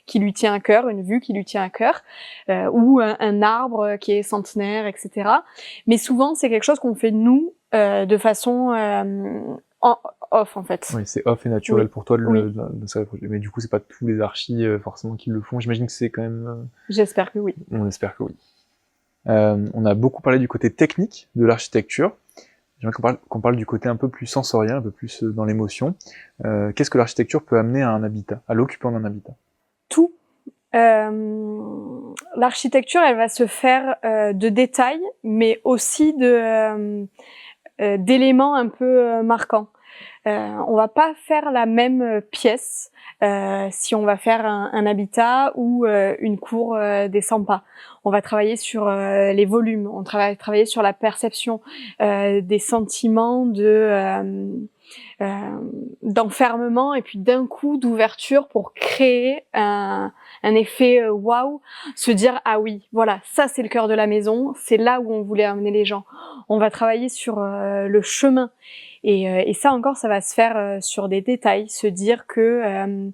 qui lui tient à cœur, une vue qui lui tient à cœur, ou un arbre qui est centenaire, etc. Mais souvent c'est quelque chose qu'on fait nous de façon off en fait. Oui, c'est off et naturel pour toi de ça. Mais du coup, c'est pas tous les archis forcément qui le font. J'imagine que c'est quand même... J'espère que oui. On espère que oui. On a beaucoup parlé du côté technique de l'architecture. J'aimerais qu'on parle du côté un peu plus sensoriel, un peu plus dans l'émotion. Qu'est-ce que l'architecture peut amener à un habitat, à l'occupant d'un habitat? Tout. L'architecture, elle va se faire de détails, mais aussi d'éléments un peu marquants. On va pas faire la même pièce si on va faire un habitat ou une cour des 100 pas. On va travailler sur les volumes, on va travailler sur la perception des sentiments d'enfermement et puis d'un coup d'ouverture pour créer un effet waouh, se dire ah oui, voilà, ça c'est le cœur de la maison, c'est là où on voulait amener les gens. On va travailler sur le chemin. Et ça encore, ça va se faire sur des détails, se dire que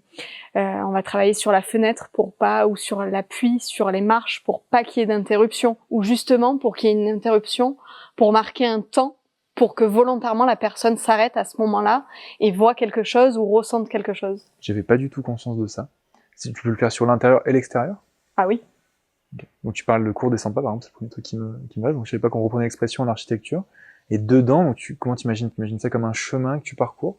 on va travailler sur la fenêtre pour pas, ou sur l'appui, sur les marches pour pas qu'il y ait d'interruption, ou justement pour qu'il y ait une interruption, pour marquer un temps, pour que volontairement la personne s'arrête à ce moment-là et voit quelque chose ou ressente quelque chose. J'avais pas du tout conscience de ça. Si tu peux le faire sur l'intérieur et l'extérieur? Ah oui. Okay. Donc tu parles de cours descend pas, par exemple, c'est le premier truc qui me va. Donc je savais pas qu'on reprenait l'expression en architecture. Et dedans, donc comment t'imagines? T'imagines ça comme un chemin que tu parcours?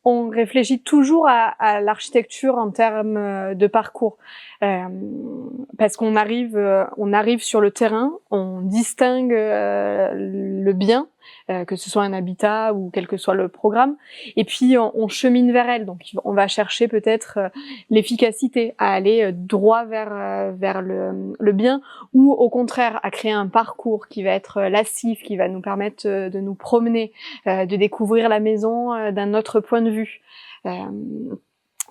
On réfléchit toujours à l'architecture en termes de parcours, parce qu'on arrive sur le terrain, on distingue le bien, que ce soit un habitat ou quel que soit le programme, et puis on chemine vers elle. Donc on va chercher peut-être l'efficacité, à aller droit vers le bien, ou au contraire à créer un parcours qui va être lascif, qui va nous permettre de nous promener, de découvrir la maison d'un autre point de vue,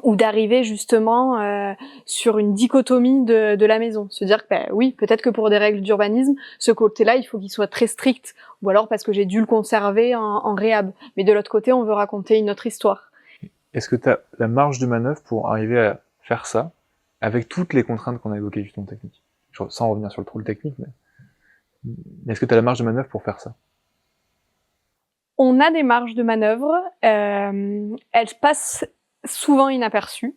ou d'arriver justement sur une dichotomie de la maison, se dire que oui, peut-être que pour des règles d'urbanisme, ce côté-là, il faut qu'il soit très strict, ou alors parce que j'ai dû le conserver en réhab, mais de l'autre côté, on veut raconter une autre histoire. Est-ce que tu as la marge de manœuvre pour arriver à faire ça avec toutes les contraintes qu'on a évoquées justement techniques, sans revenir sur le trop technique, mais est-ce que tu as la marge de manœuvre pour faire ça? On a des marges de manœuvre, elles passent souvent inaperçues.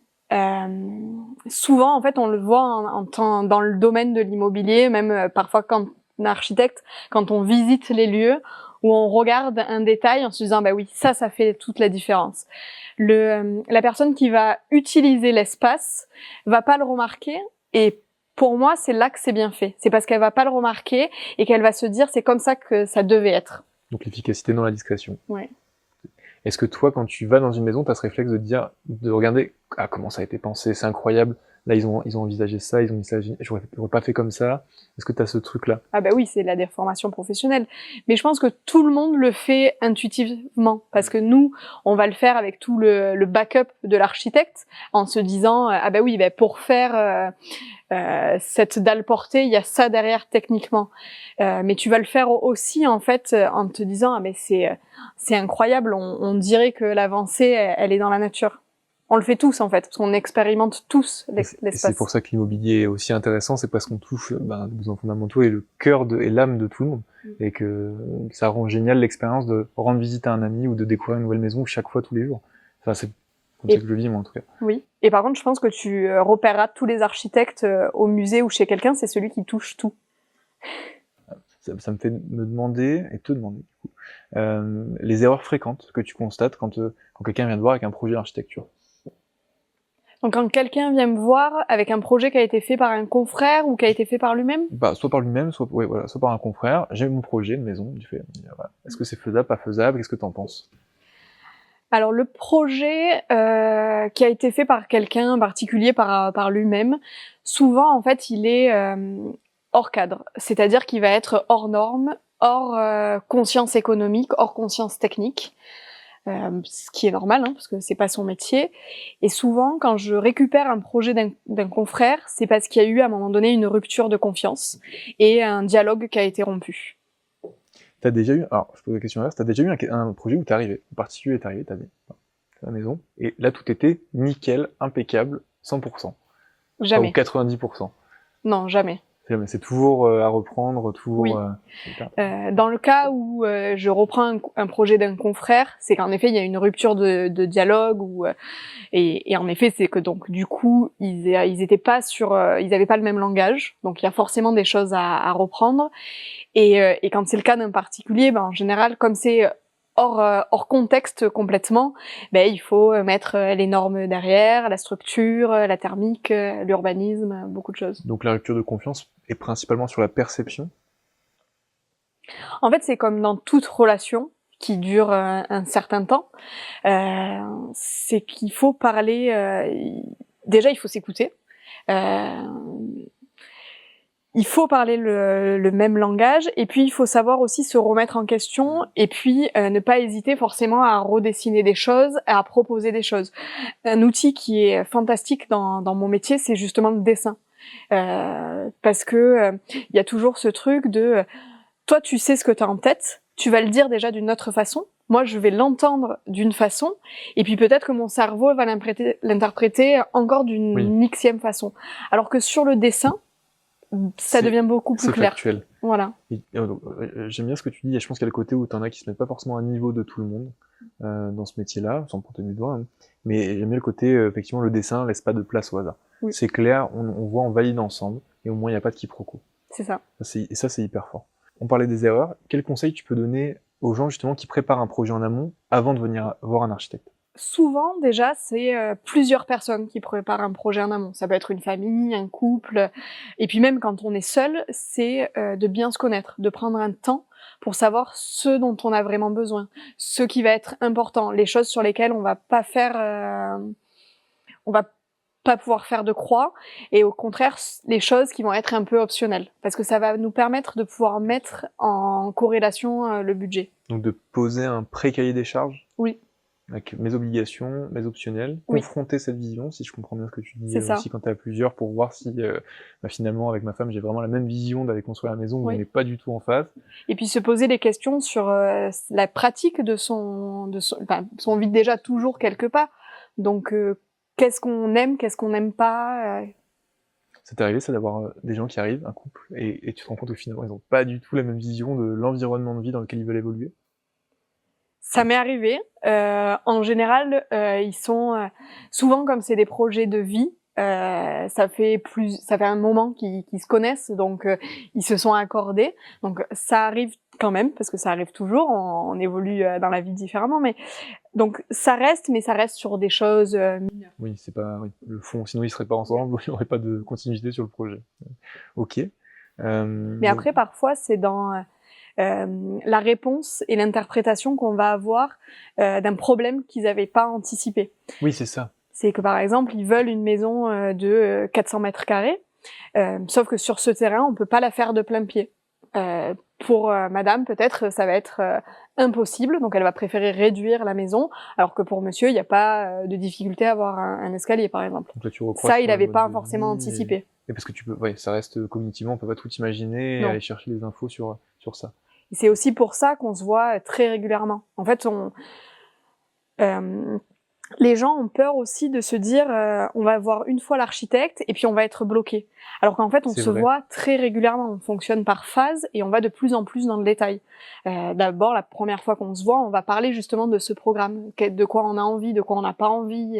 Souvent, en fait, on le voit dans le domaine de l'immobilier, même parfois quand on est architecte, quand on visite les lieux, où on regarde un détail en se disant bah oui, ça fait toute la différence. La personne qui va utiliser l'espace va pas le remarquer, et pour moi, c'est là que c'est bien fait. C'est parce qu'elle va pas le remarquer et qu'elle va se dire c'est comme ça que ça devait être. Donc l'efficacité dans la discrétion. Ouais. Est-ce que toi, quand tu vas dans une maison, tu as ce réflexe de regarder comment ça a été pensé, c'est incroyable, là ils ont envisagé ça, ils ont envisagé, j'aurais pas fait comme ça. Est-ce que tu as ce truc-là? Ah bah oui, c'est la déformation professionnelle. Mais je pense que tout le monde le fait intuitivement, parce que nous, on va le faire avec tout le backup de l'architecte, en se disant ah bah oui, bah pour faire cette dalle portée, il y a ça derrière techniquement. Mais tu vas le faire aussi en fait en te disant ah mais c'est incroyable, on dirait que l'avancée elle est dans la nature. On le fait tous en fait, parce qu'on expérimente tous l'espace. C'est pour ça que l'immobilier est aussi intéressant, c'est parce qu'on touche les besoins fondamentaux et le cœur et l'âme de tout le monde, et que ça rend génial l'expérience de rendre visite à un ami ou de découvrir une nouvelle maison chaque fois tous les jours. Enfin, c'est comme ça que je le vis moi en tout cas. Oui. Et par contre, je pense que tu repéreras tous les architectes au musée ou chez quelqu'un, c'est celui qui touche tout. Ça me fait me demander, et te demander du coup, les erreurs fréquentes que tu constates quand quelqu'un vient te voir avec un projet d'architecture. Donc quand quelqu'un vient me voir avec un projet qui a été fait par un confrère ou qui a été fait par lui-même? Soit par lui-même, soit par un confrère. J'ai mon projet de maison, voilà. Est-ce que c'est faisable, pas faisable, qu'est-ce que t'en penses? Alors le projet qui a été fait par quelqu'un en particulier, par lui-même, souvent en fait il est hors cadre, c'est-à-dire qu'il va être hors norme, hors conscience économique, hors conscience technique. Ce qui est normal, hein, parce que c'est pas son métier. Et souvent, quand je récupère un projet d'un confrère, c'est parce qu'il y a eu à un moment donné une rupture de confiance et un dialogue qui a été rompu. T'as déjà eu, alors je pose la question inverse, t'as déjà eu un projet où t'es arrivé, en particulier t'es arrivé, t'as la maison, et là tout était nickel, impeccable, 100%. Jamais. Ou 90%. Non, jamais. C'est toujours à reprendre, toujours... Oui. Dans le cas où je reprends un projet d'un confrère, c'est qu'en effet, il y a une rupture de dialogue, et en effet, c'est que donc du coup, ils étaient pas ils avaient pas le même langage, donc il y a forcément des choses à reprendre. Et quand c'est le cas d'un particulier, en général, comme c'est hors contexte complètement, il faut mettre les normes derrière, la structure, la thermique, l'urbanisme, beaucoup de choses. Donc la rupture de confiance est principalement sur la perception? En fait, c'est comme dans toute relation qui dure un certain temps, c'est qu'il faut parler... déjà, il faut s'écouter. Il faut parler le même langage, et puis il faut savoir aussi se remettre en question, et puis ne pas hésiter forcément à redessiner des choses, à proposer des choses. Un outil qui est fantastique dans mon métier, c'est justement le dessin. Parce que y a toujours ce truc de toi tu sais ce que tu as en tête, tu vas le dire déjà d'une autre façon, moi je vais l'entendre d'une façon, et puis peut-être que mon cerveau va l'interpréter encore d'une xème façon. Alors que sur le dessin, ça devient beaucoup plus clair. C'est factuel. Voilà. J'aime bien ce que tu dis, et je pense qu'il y a le côté où t'en as qui se mettent pas forcément à niveau de tout le monde dans ce métier-là, sans pointer du doigt, hein. Mais j'aime bien le côté, effectivement, le dessin laisse pas de place au hasard. Oui. C'est clair, on voit, on valide ensemble, et au moins il n'y a pas de quiproquo. C'est ça. Et ça, c'est hyper fort. On parlait des erreurs. Quel conseil tu peux donner aux gens, justement, qui préparent un projet en amont avant de venir voir un architecte? Souvent, déjà, c'est plusieurs personnes qui préparent un projet en amont. Ça peut être une famille, un couple. Et puis même quand on est seul, c'est de bien se connaître, de prendre un temps pour savoir ce dont on a vraiment besoin, ce qui va être important, les choses sur lesquelles on va pas faire, on va pas pouvoir faire de croix, et au contraire, les choses qui vont être un peu optionnelles, parce que ça va nous permettre de pouvoir mettre en corrélation le budget. Donc de poser un pré-cahier des charges? Oui. Avec mes obligations, mes optionnels, oui. Confronter cette vision, si je comprends bien ce que tu dis aussi quand tu es à plusieurs, pour voir si finalement avec ma femme j'ai vraiment la même vision d'aller construire la maison, où on n'est pas du tout en phase. Et puis se poser des questions sur la pratique de son on vit déjà toujours quelque part, donc qu'est-ce qu'on aime, qu'est-ce qu'on n'aime pas. Ça t'est arrivé ça d'avoir des gens qui arrivent, un couple, et tu te rends compte que finalement ils n'ont pas du tout la même vision de l'environnement de vie dans lequel ils veulent évoluer? Ça m'est arrivé. En général, ils sont souvent, comme c'est des projets de vie, ça fait un moment qu'ils se connaissent, donc ils se sont accordés. Donc ça arrive quand même, parce que ça arrive toujours. On évolue dans la vie différemment, mais donc ça reste, mais ça reste sur des choses mineures. Oui, c'est pas le fond. Sinon ils seraient pas ensemble, il n'y aurait pas de continuité sur le projet. Ok. Mais après, parfois, c'est dans la réponse et l'interprétation qu'on va avoir d'un problème qu'ils n'avaient pas anticipé. Oui, c'est ça. C'est que par exemple, ils veulent une maison de 400 mètres carrés, sauf que sur ce terrain, on peut pas la faire de plein pied. Pour madame, peut-être, ça va être impossible, donc elle va préférer réduire la maison, alors que pour monsieur, il n'y a pas de difficulté à avoir un escalier, par exemple. Donc là, ça, il n'avait pas forcément anticipé. Et parce que tu peux, ça reste cognitivement, on peut pas tout imaginer et aller chercher des infos sur ça. Et c'est aussi pour ça qu'on se voit très régulièrement. En fait, les gens ont peur aussi de se dire on va voir une fois l'architecte et puis on va être bloqué. Alors qu'en fait, on se voit très régulièrement. On fonctionne par phase et on va de plus en plus dans le détail. D'abord, la première fois qu'on se voit, on va parler justement de ce programme, de quoi on a envie, de quoi on n'a pas envie.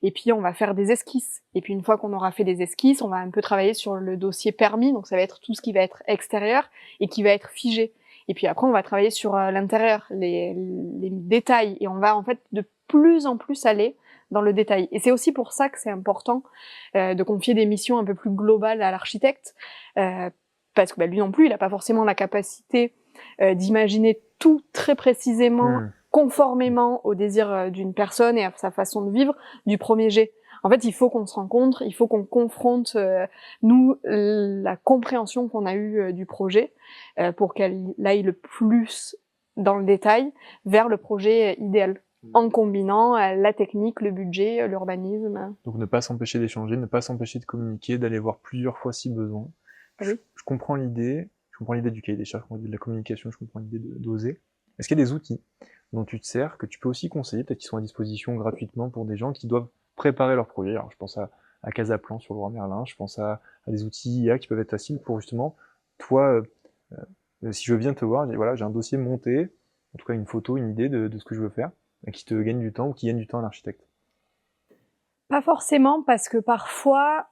Et puis, on va faire des esquisses. Et puis, une fois qu'on aura fait des esquisses, on va un peu travailler sur le dossier permis. Donc, ça va être tout ce qui va être extérieur et qui va être figé. Et puis après, on va travailler sur l'intérieur, les détails. Et on va en fait de plus en plus aller dans le détail. Et c'est aussi pour ça que c'est important de confier des missions un peu plus globales à l'architecte, parce que lui non plus, il n'a pas forcément la capacité d'imaginer tout très précisément, conformément au désir d'une personne et à sa façon de vivre du premier jet. En fait, il faut qu'on se rencontre, il faut qu'on confronte, nous, la compréhension qu'on a eue du projet pour qu'elle aille le plus dans le détail vers le projet idéal, en combinant la technique, le budget, l'urbanisme. Donc ne pas s'empêcher d'échanger, ne pas s'empêcher de communiquer, d'aller voir plusieurs fois si besoin. Je comprends l'idée, du cahier des charges, de la communication, je comprends l'idée d'oser. Est-ce qu'il y a des outils dont tu te sers, que tu peux aussi conseiller, peut-être qu'ils sont à disposition gratuitement pour des gens qui doivent préparer leur projet? Alors je pense à Casaplan sur Leroy Merlin, je pense à des outils IA qui peuvent être faciles pour justement, toi, si je viens te voir, voilà, j'ai un dossier monté, en tout cas une photo, une idée de ce que je veux faire, qui te gagne du temps ou qui gagne du temps à l'architecte. Pas forcément, parce que parfois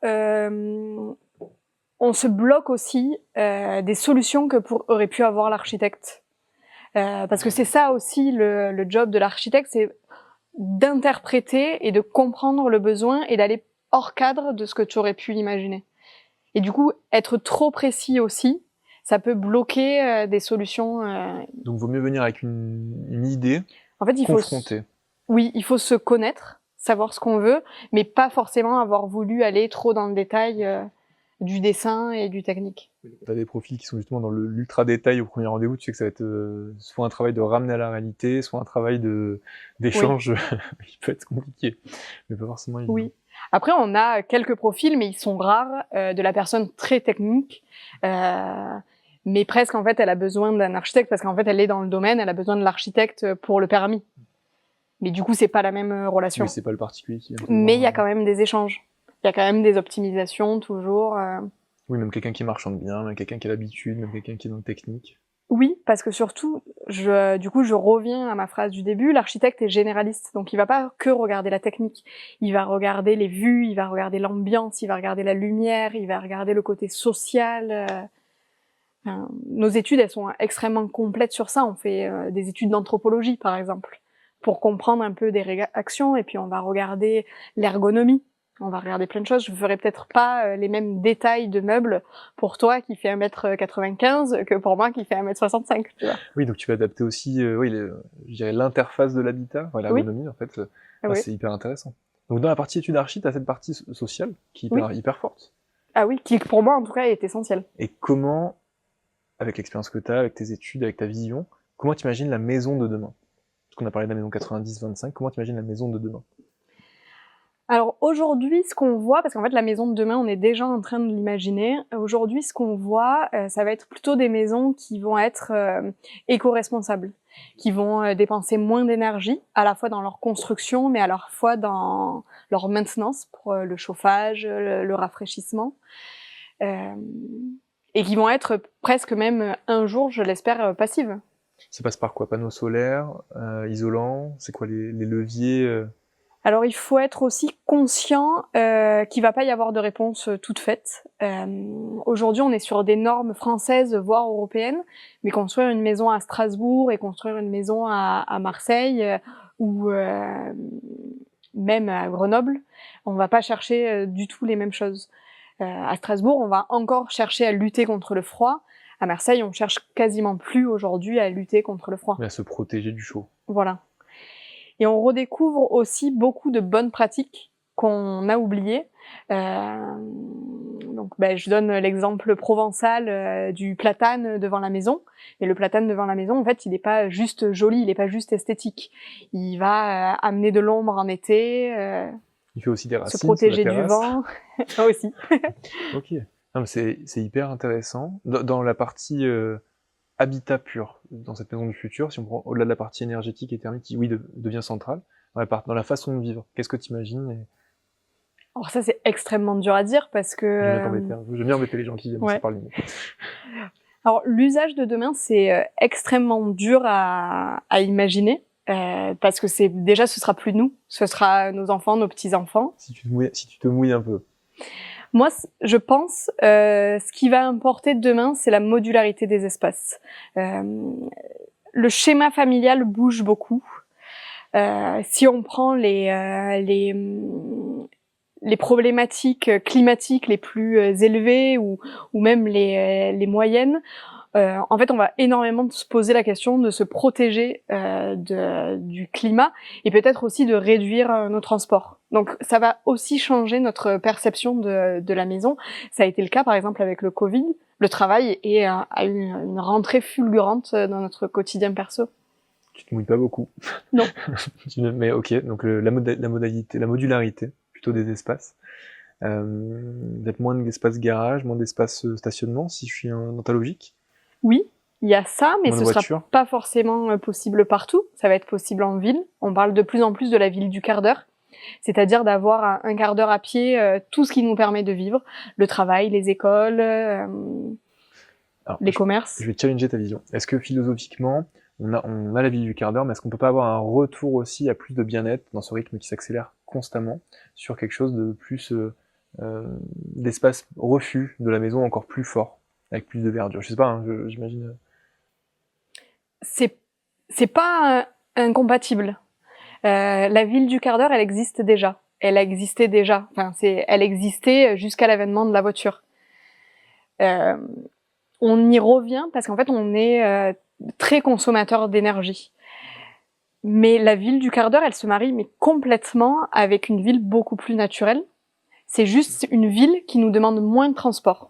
on se bloque aussi des solutions que aurait pu avoir l'architecte. Parce que c'est ça aussi le job de l'architecte, c'est d'interpréter et de comprendre le besoin et d'aller hors cadre de ce que tu aurais pu imaginer. Et du coup, être trop précis aussi, ça peut bloquer des solutions. Donc, vaut mieux venir avec une idée, en fait, confronter. Oui, il faut se connaître, savoir ce qu'on veut, mais pas forcément avoir voulu aller trop dans le détail du dessin et du technique. Tu as des profils qui sont justement dans l'ultra détail au premier rendez-vous, tu sais que ça va être soit un travail de ramener à la réalité, soit un travail d'échange qui peut être compliqué, mais pas forcément évident. Oui. Après, on a quelques profils, mais ils sont rares, de la personne très technique, Mais presque, en fait, elle a besoin d'un architecte parce qu'en fait, elle est dans le domaine, elle a besoin de l'architecte pour le permis. Mais du coup, c'est pas la même relation. Oui, c'est pas le particulier qui vient te Mais il y a voir. quand même des échanges. Il y a quand même des optimisations, toujours. Oui, même quelqu'un qui marchande bien, même quelqu'un qui a l'habitude, même quelqu'un qui est dans le technique. Oui, parce que surtout, du coup, je reviens à ma phrase du début, l'architecte est généraliste, donc il va pas que regarder la technique, il va regarder les vues, il va regarder l'ambiance, il va regarder la lumière, il va regarder le côté social. Enfin, nos études, elles sont extrêmement complètes sur ça. On fait des études d'anthropologie, par exemple, pour comprendre un peu des réactions, et puis on va regarder l'ergonomie. On va regarder plein de choses. Je ferai peut-être pas les mêmes détails de meubles pour toi qui fait 1m95 que pour moi qui fait 1m65, tu vois. Oui, donc tu vas adapter aussi, oui, je dirais l'interface de l'habitat, enfin, Oui, l'ergonomie en fait. ah oui, C'est hyper intéressant. Donc dans la partie études archi, tu as cette partie sociale qui est oui. hyper forte. Ah oui, qui pour moi en tout cas est essentiel. Et comment, avec l'expérience que tu as, avec tes études, avec ta vision, comment tu imagines la maison de demain? Parce qu'on a parlé de la maison 90-25, comment tu imagines la maison de demain? Alors aujourd'hui, ce qu'on voit, parce qu'en fait la maison de demain, on est déjà en train de l'imaginer. Aujourd'hui, ce qu'on voit, ça va être plutôt des maisons qui vont être éco-responsables, qui vont dépenser moins d'énergie, à la fois dans leur construction, mais à la fois dans leur maintenance pour le chauffage, le rafraîchissement, euh, et qui vont être presque même un jour, je l'espère, passives. Ça passe par quoi? Panneaux solaires, isolants, c'est quoi les leviers Alors il faut être aussi conscient qu'il va pas y avoir de réponse toute faite. Aujourd'hui, on est sur des normes françaises, voire européennes, mais construire une maison à Strasbourg et construire une maison à Marseille ou même à Grenoble, on va pas chercher du tout les mêmes choses. À Strasbourg, on va encore chercher à lutter contre le froid. À Marseille, on cherche quasiment plus aujourd'hui à lutter contre le froid. à se protéger du chaud? Voilà. Et on redécouvre aussi beaucoup de bonnes pratiques qu'on a oubliées. Donc, je donne l'exemple provençal du platane devant la maison. Mais le platane devant la maison, en fait, il n'est pas juste joli, il n'est pas juste esthétique. Il va amener de l'ombre en été, Il fait aussi des racines, se protéger sur la du terrasse. vent aussi. Ok. Non, mais c'est hyper intéressant. Dans la partie habitat pur, dans cette maison du futur, si on prend au-delà de la partie énergétique et thermique, qui oui devient centrale, dans la façon de vivre, qu'est-ce que tu imagines? Alors ça, c'est extrêmement dur à dire parce que... J'aime bien t'embêter un peu. J'aime bien embêter les gens qui viennent ouais. aussi parler. Alors l'usage de demain, c'est extrêmement dur à imaginer. Parce que ce sera plus nous, ce sera nos enfants, nos petits-enfants. Si tu te mouilles un peu. Moi, je pense, ce qui va importer demain, c'est la modularité des espaces. Le schéma familial bouge beaucoup. Si on prend les problématiques climatiques les plus élevées ou même les moyennes, en fait, on va énormément se poser la question de se protéger du climat et peut-être aussi de réduire nos transports. Donc, ça va aussi changer notre perception de la maison. Ça a été le cas, par exemple, avec le Covid. Le travail a eu une rentrée fulgurante dans notre quotidien perso. Tu te mouilles pas beaucoup. Non. Mais ok, donc la modularité, plutôt des espaces. Peut-être moins d'espace garage, moins d'espace stationnement, si je suis dans ta logique. Oui, il y a ça, mais Moins ce de sera voitures. pas forcément possible partout. Ça va être possible en ville. On parle de plus en plus de la ville du quart d'heure. C'est-à-dire d'avoir un quart d'heure à pied, tout ce qui nous permet de vivre. Le travail, les écoles, Alors, les commerces. Je vais challenger ta vision. Est-ce que philosophiquement, on a la ville du quart d'heure, mais est-ce qu'on peut pas avoir un retour aussi à plus de bien-être dans ce rythme qui s'accélère constamment sur quelque chose de plus d'espace refuge de la maison encore plus fort, avec plus de verdure? Je sais pas, hein, j'imagine. C'est pas incompatible. La ville du quart d'heure, elle existe déjà. Elle existait déjà. Enfin, elle existait jusqu'à l'avènement de la voiture. On y revient parce qu'en fait, on est très consommateur d'énergie. Mais la ville du quart d'heure, elle se marie mais complètement avec une ville beaucoup plus naturelle. C'est juste une ville qui nous demande moins de transport.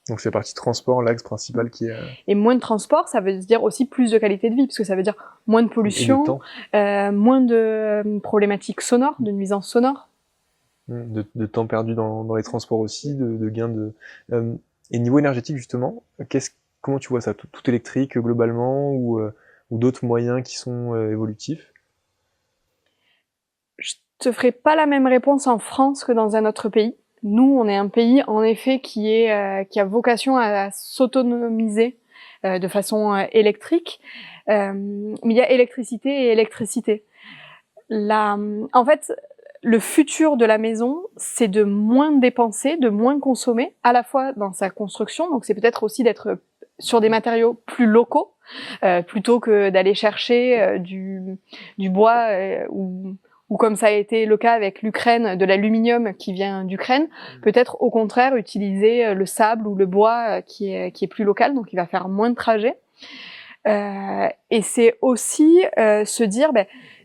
Donc c'est la partie transport, l'axe principal qui est... Et moins de transport, ça veut dire aussi plus de qualité de vie, parce que ça veut dire moins de pollution, moins de problématiques sonores, de nuisances sonores. De temps perdu dans les transports aussi, de gains de... Et niveau énergétique, justement, Comment tu vois ça? Tout électrique globalement ou d'autres moyens qui sont évolutifs? Je te ferai pas la même réponse en France que dans un autre pays. Nous, on est un pays, en effet, qui a vocation à s'autonomiser de façon électrique. Mais il y a électricité et électricité. En fait, le futur de la maison, c'est de moins dépenser, de moins consommer, à la fois dans sa construction. Donc, c'est peut-être aussi d'être sur des matériaux plus locaux, plutôt que d'aller chercher du bois ou comme ça a été le cas avec l'Ukraine, de l'aluminium qui vient d'Ukraine, peut-être au contraire utiliser le sable ou le bois qui est plus local, donc il va faire moins de trajets. Et c'est aussi se dire,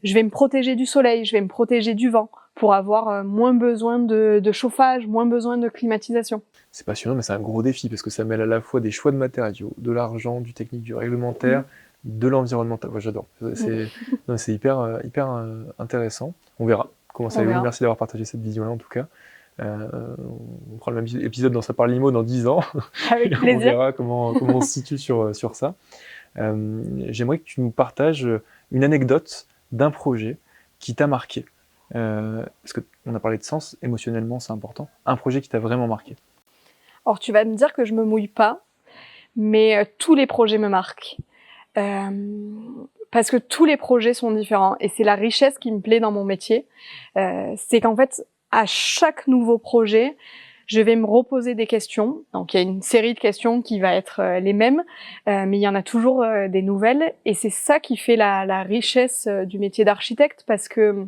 je vais me protéger du soleil, je vais me protéger du vent, pour avoir moins besoin de chauffage, moins besoin de climatisation. C'est passionnant, mais c'est un gros défi, parce que ça mêle à la fois des choix de matériaux, de l'argent, du technique, du réglementaire, de l'environnemental. Ouais, j'adore. C'est hyper intéressant. On verra comment ça évolue. Merci d'avoir partagé cette vision-là, en tout cas. On prend le même épisode dans Ça parle Limo dans 10 ans. Avec plaisir. On verra comment on se situe sur ça. J'aimerais que tu nous partages une anecdote d'un projet qui t'a marqué. Parce qu'on a parlé de sens, émotionnellement c'est important. Un projet qui t'a vraiment marqué. Alors tu vas me dire que je me mouille pas, mais tous les projets me marquent. Parce que tous les projets sont différents et c'est la richesse qui me plaît dans mon métier. C'est qu'en fait, à chaque nouveau projet, je vais me reposer des questions. Donc il y a une série de questions qui va être les mêmes, mais il y en a toujours des nouvelles. Et c'est ça qui fait la richesse du métier d'architecte, parce que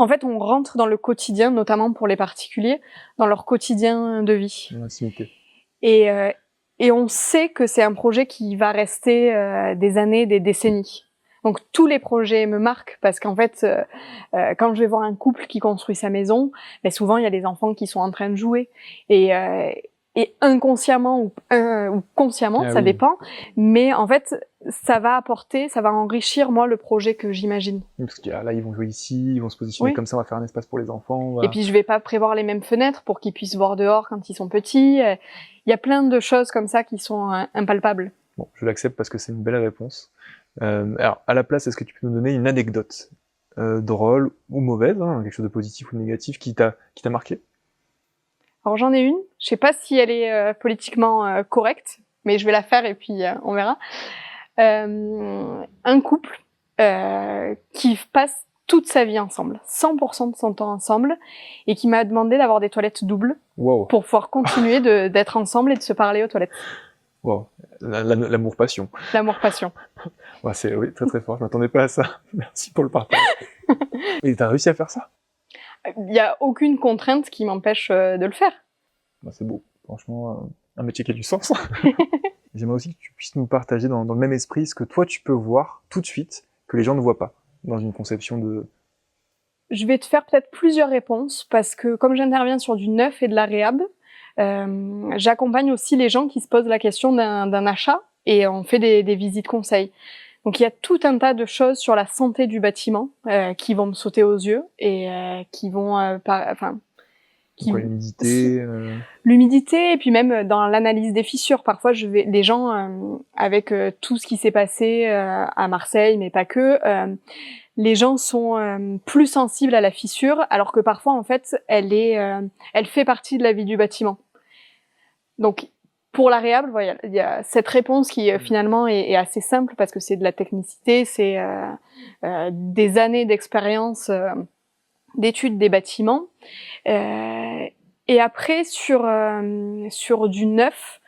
en fait, on rentre dans le quotidien, notamment pour les particuliers, dans leur quotidien de vie. L'intimité. Et on sait que c'est un projet qui va rester des années, des décennies. Donc tous les projets me marquent, parce qu'en fait, quand je vais voir un couple qui construit sa maison, souvent il y a des enfants qui sont en train de jouer. Et inconsciemment ou consciemment, ça dépend, mais en fait, ça va apporter, ça va enrichir, moi, le projet que j'imagine. Parce que là, ils vont jouer ici, ils vont se positionner comme ça, on va faire un espace pour les enfants. Et puis, je vais pas prévoir les mêmes fenêtres pour qu'ils puissent voir dehors quand ils sont petits. Il y a plein de choses comme ça qui sont impalpables. Bon, je l'accepte parce que c'est une belle réponse. Alors, à la place, est-ce que tu peux nous donner une anecdote drôle ou mauvaise, quelque chose de positif ou de négatif qui t'a marqué? Alors j'en ai une, je sais pas si elle est politiquement correcte, mais je vais la faire et puis on verra. Un couple qui passe toute sa vie ensemble, 100% de son temps ensemble, et qui m'a demandé d'avoir des toilettes doubles pour pouvoir continuer d'être ensemble et de se parler aux toilettes. Wow, l'amour-passion. L'amour-passion. Ouais, oui, très très fort, je m'attendais pas à ça. Merci pour le partage. Et t'as réussi à faire ça? Il n'y a aucune contrainte qui m'empêche de le faire. C'est beau, franchement, un métier qui a du sens. J'aimerais aussi que tu puisses nous partager dans le même esprit ce que toi tu peux voir tout de suite, que les gens ne voient pas, dans une conception de... Je vais te faire peut-être plusieurs réponses, parce que comme j'interviens sur du neuf et de la réhab, j'accompagne aussi les gens qui se posent la question d'un achat, et on fait des visites conseils. Donc il y a tout un tas de choses sur la santé du bâtiment qui vont me sauter aux yeux et qui vont l'humidité l'humidité, et puis même dans l'analyse des fissures. Parfois les gens avec tout ce qui s'est passé à Marseille, mais pas que, les gens sont plus sensibles à la fissure, alors que parfois en fait elle fait partie de la vie du bâtiment. Donc pour la réhab, voilà, il y a cette réponse qui finalement est assez simple, parce que c'est de la technicité, c'est des années d'expérience, d'études des bâtiments. Et après, sur du neuf,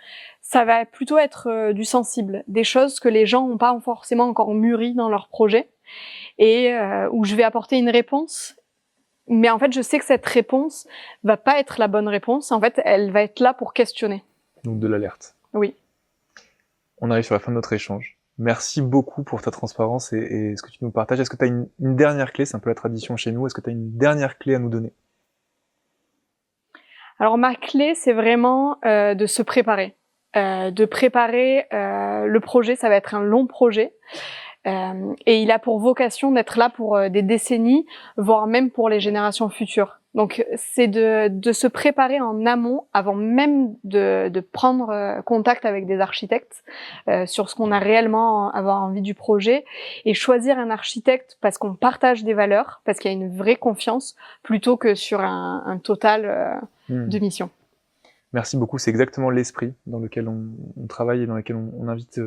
ça va plutôt être du sensible, des choses que les gens n'ont pas forcément encore mûri dans leur projet, et où je vais apporter une réponse. Mais en fait, je sais que cette réponse va pas être la bonne réponse. En fait, elle va être là pour questionner. Donc de l'alerte. Oui. On arrive sur la fin de notre échange. Merci beaucoup pour ta transparence et ce que tu nous partages. Est-ce que tu as une dernière clé? C'est un peu la tradition chez nous. Est-ce que tu as une dernière clé à nous donner? Alors ma clé, c'est vraiment de se préparer. De préparer le projet. Ça va être un long projet. Et il a pour vocation d'être là pour des décennies, voire même pour les générations futures. Donc c'est de se préparer en amont avant même de prendre contact avec des architectes sur ce qu'on a réellement avoir envie du projet, et choisir un architecte parce qu'on partage des valeurs, parce qu'il y a une vraie confiance, plutôt que sur un total de mission. Merci beaucoup, c'est exactement l'esprit dans lequel on travaille et dans lequel on invite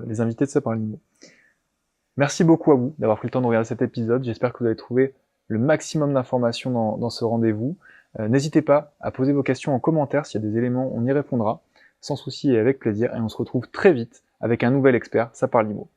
les invités de Ça parle IMO. Merci beaucoup à vous d'avoir pris le temps de regarder cet épisode. J'espère que vous avez trouvé le maximum d'informations dans ce rendez-vous. N'hésitez pas à poser vos questions en commentaire. S'il y a des éléments, on y répondra sans souci et avec plaisir. Et on se retrouve très vite avec un nouvel expert. Ça parle IMO.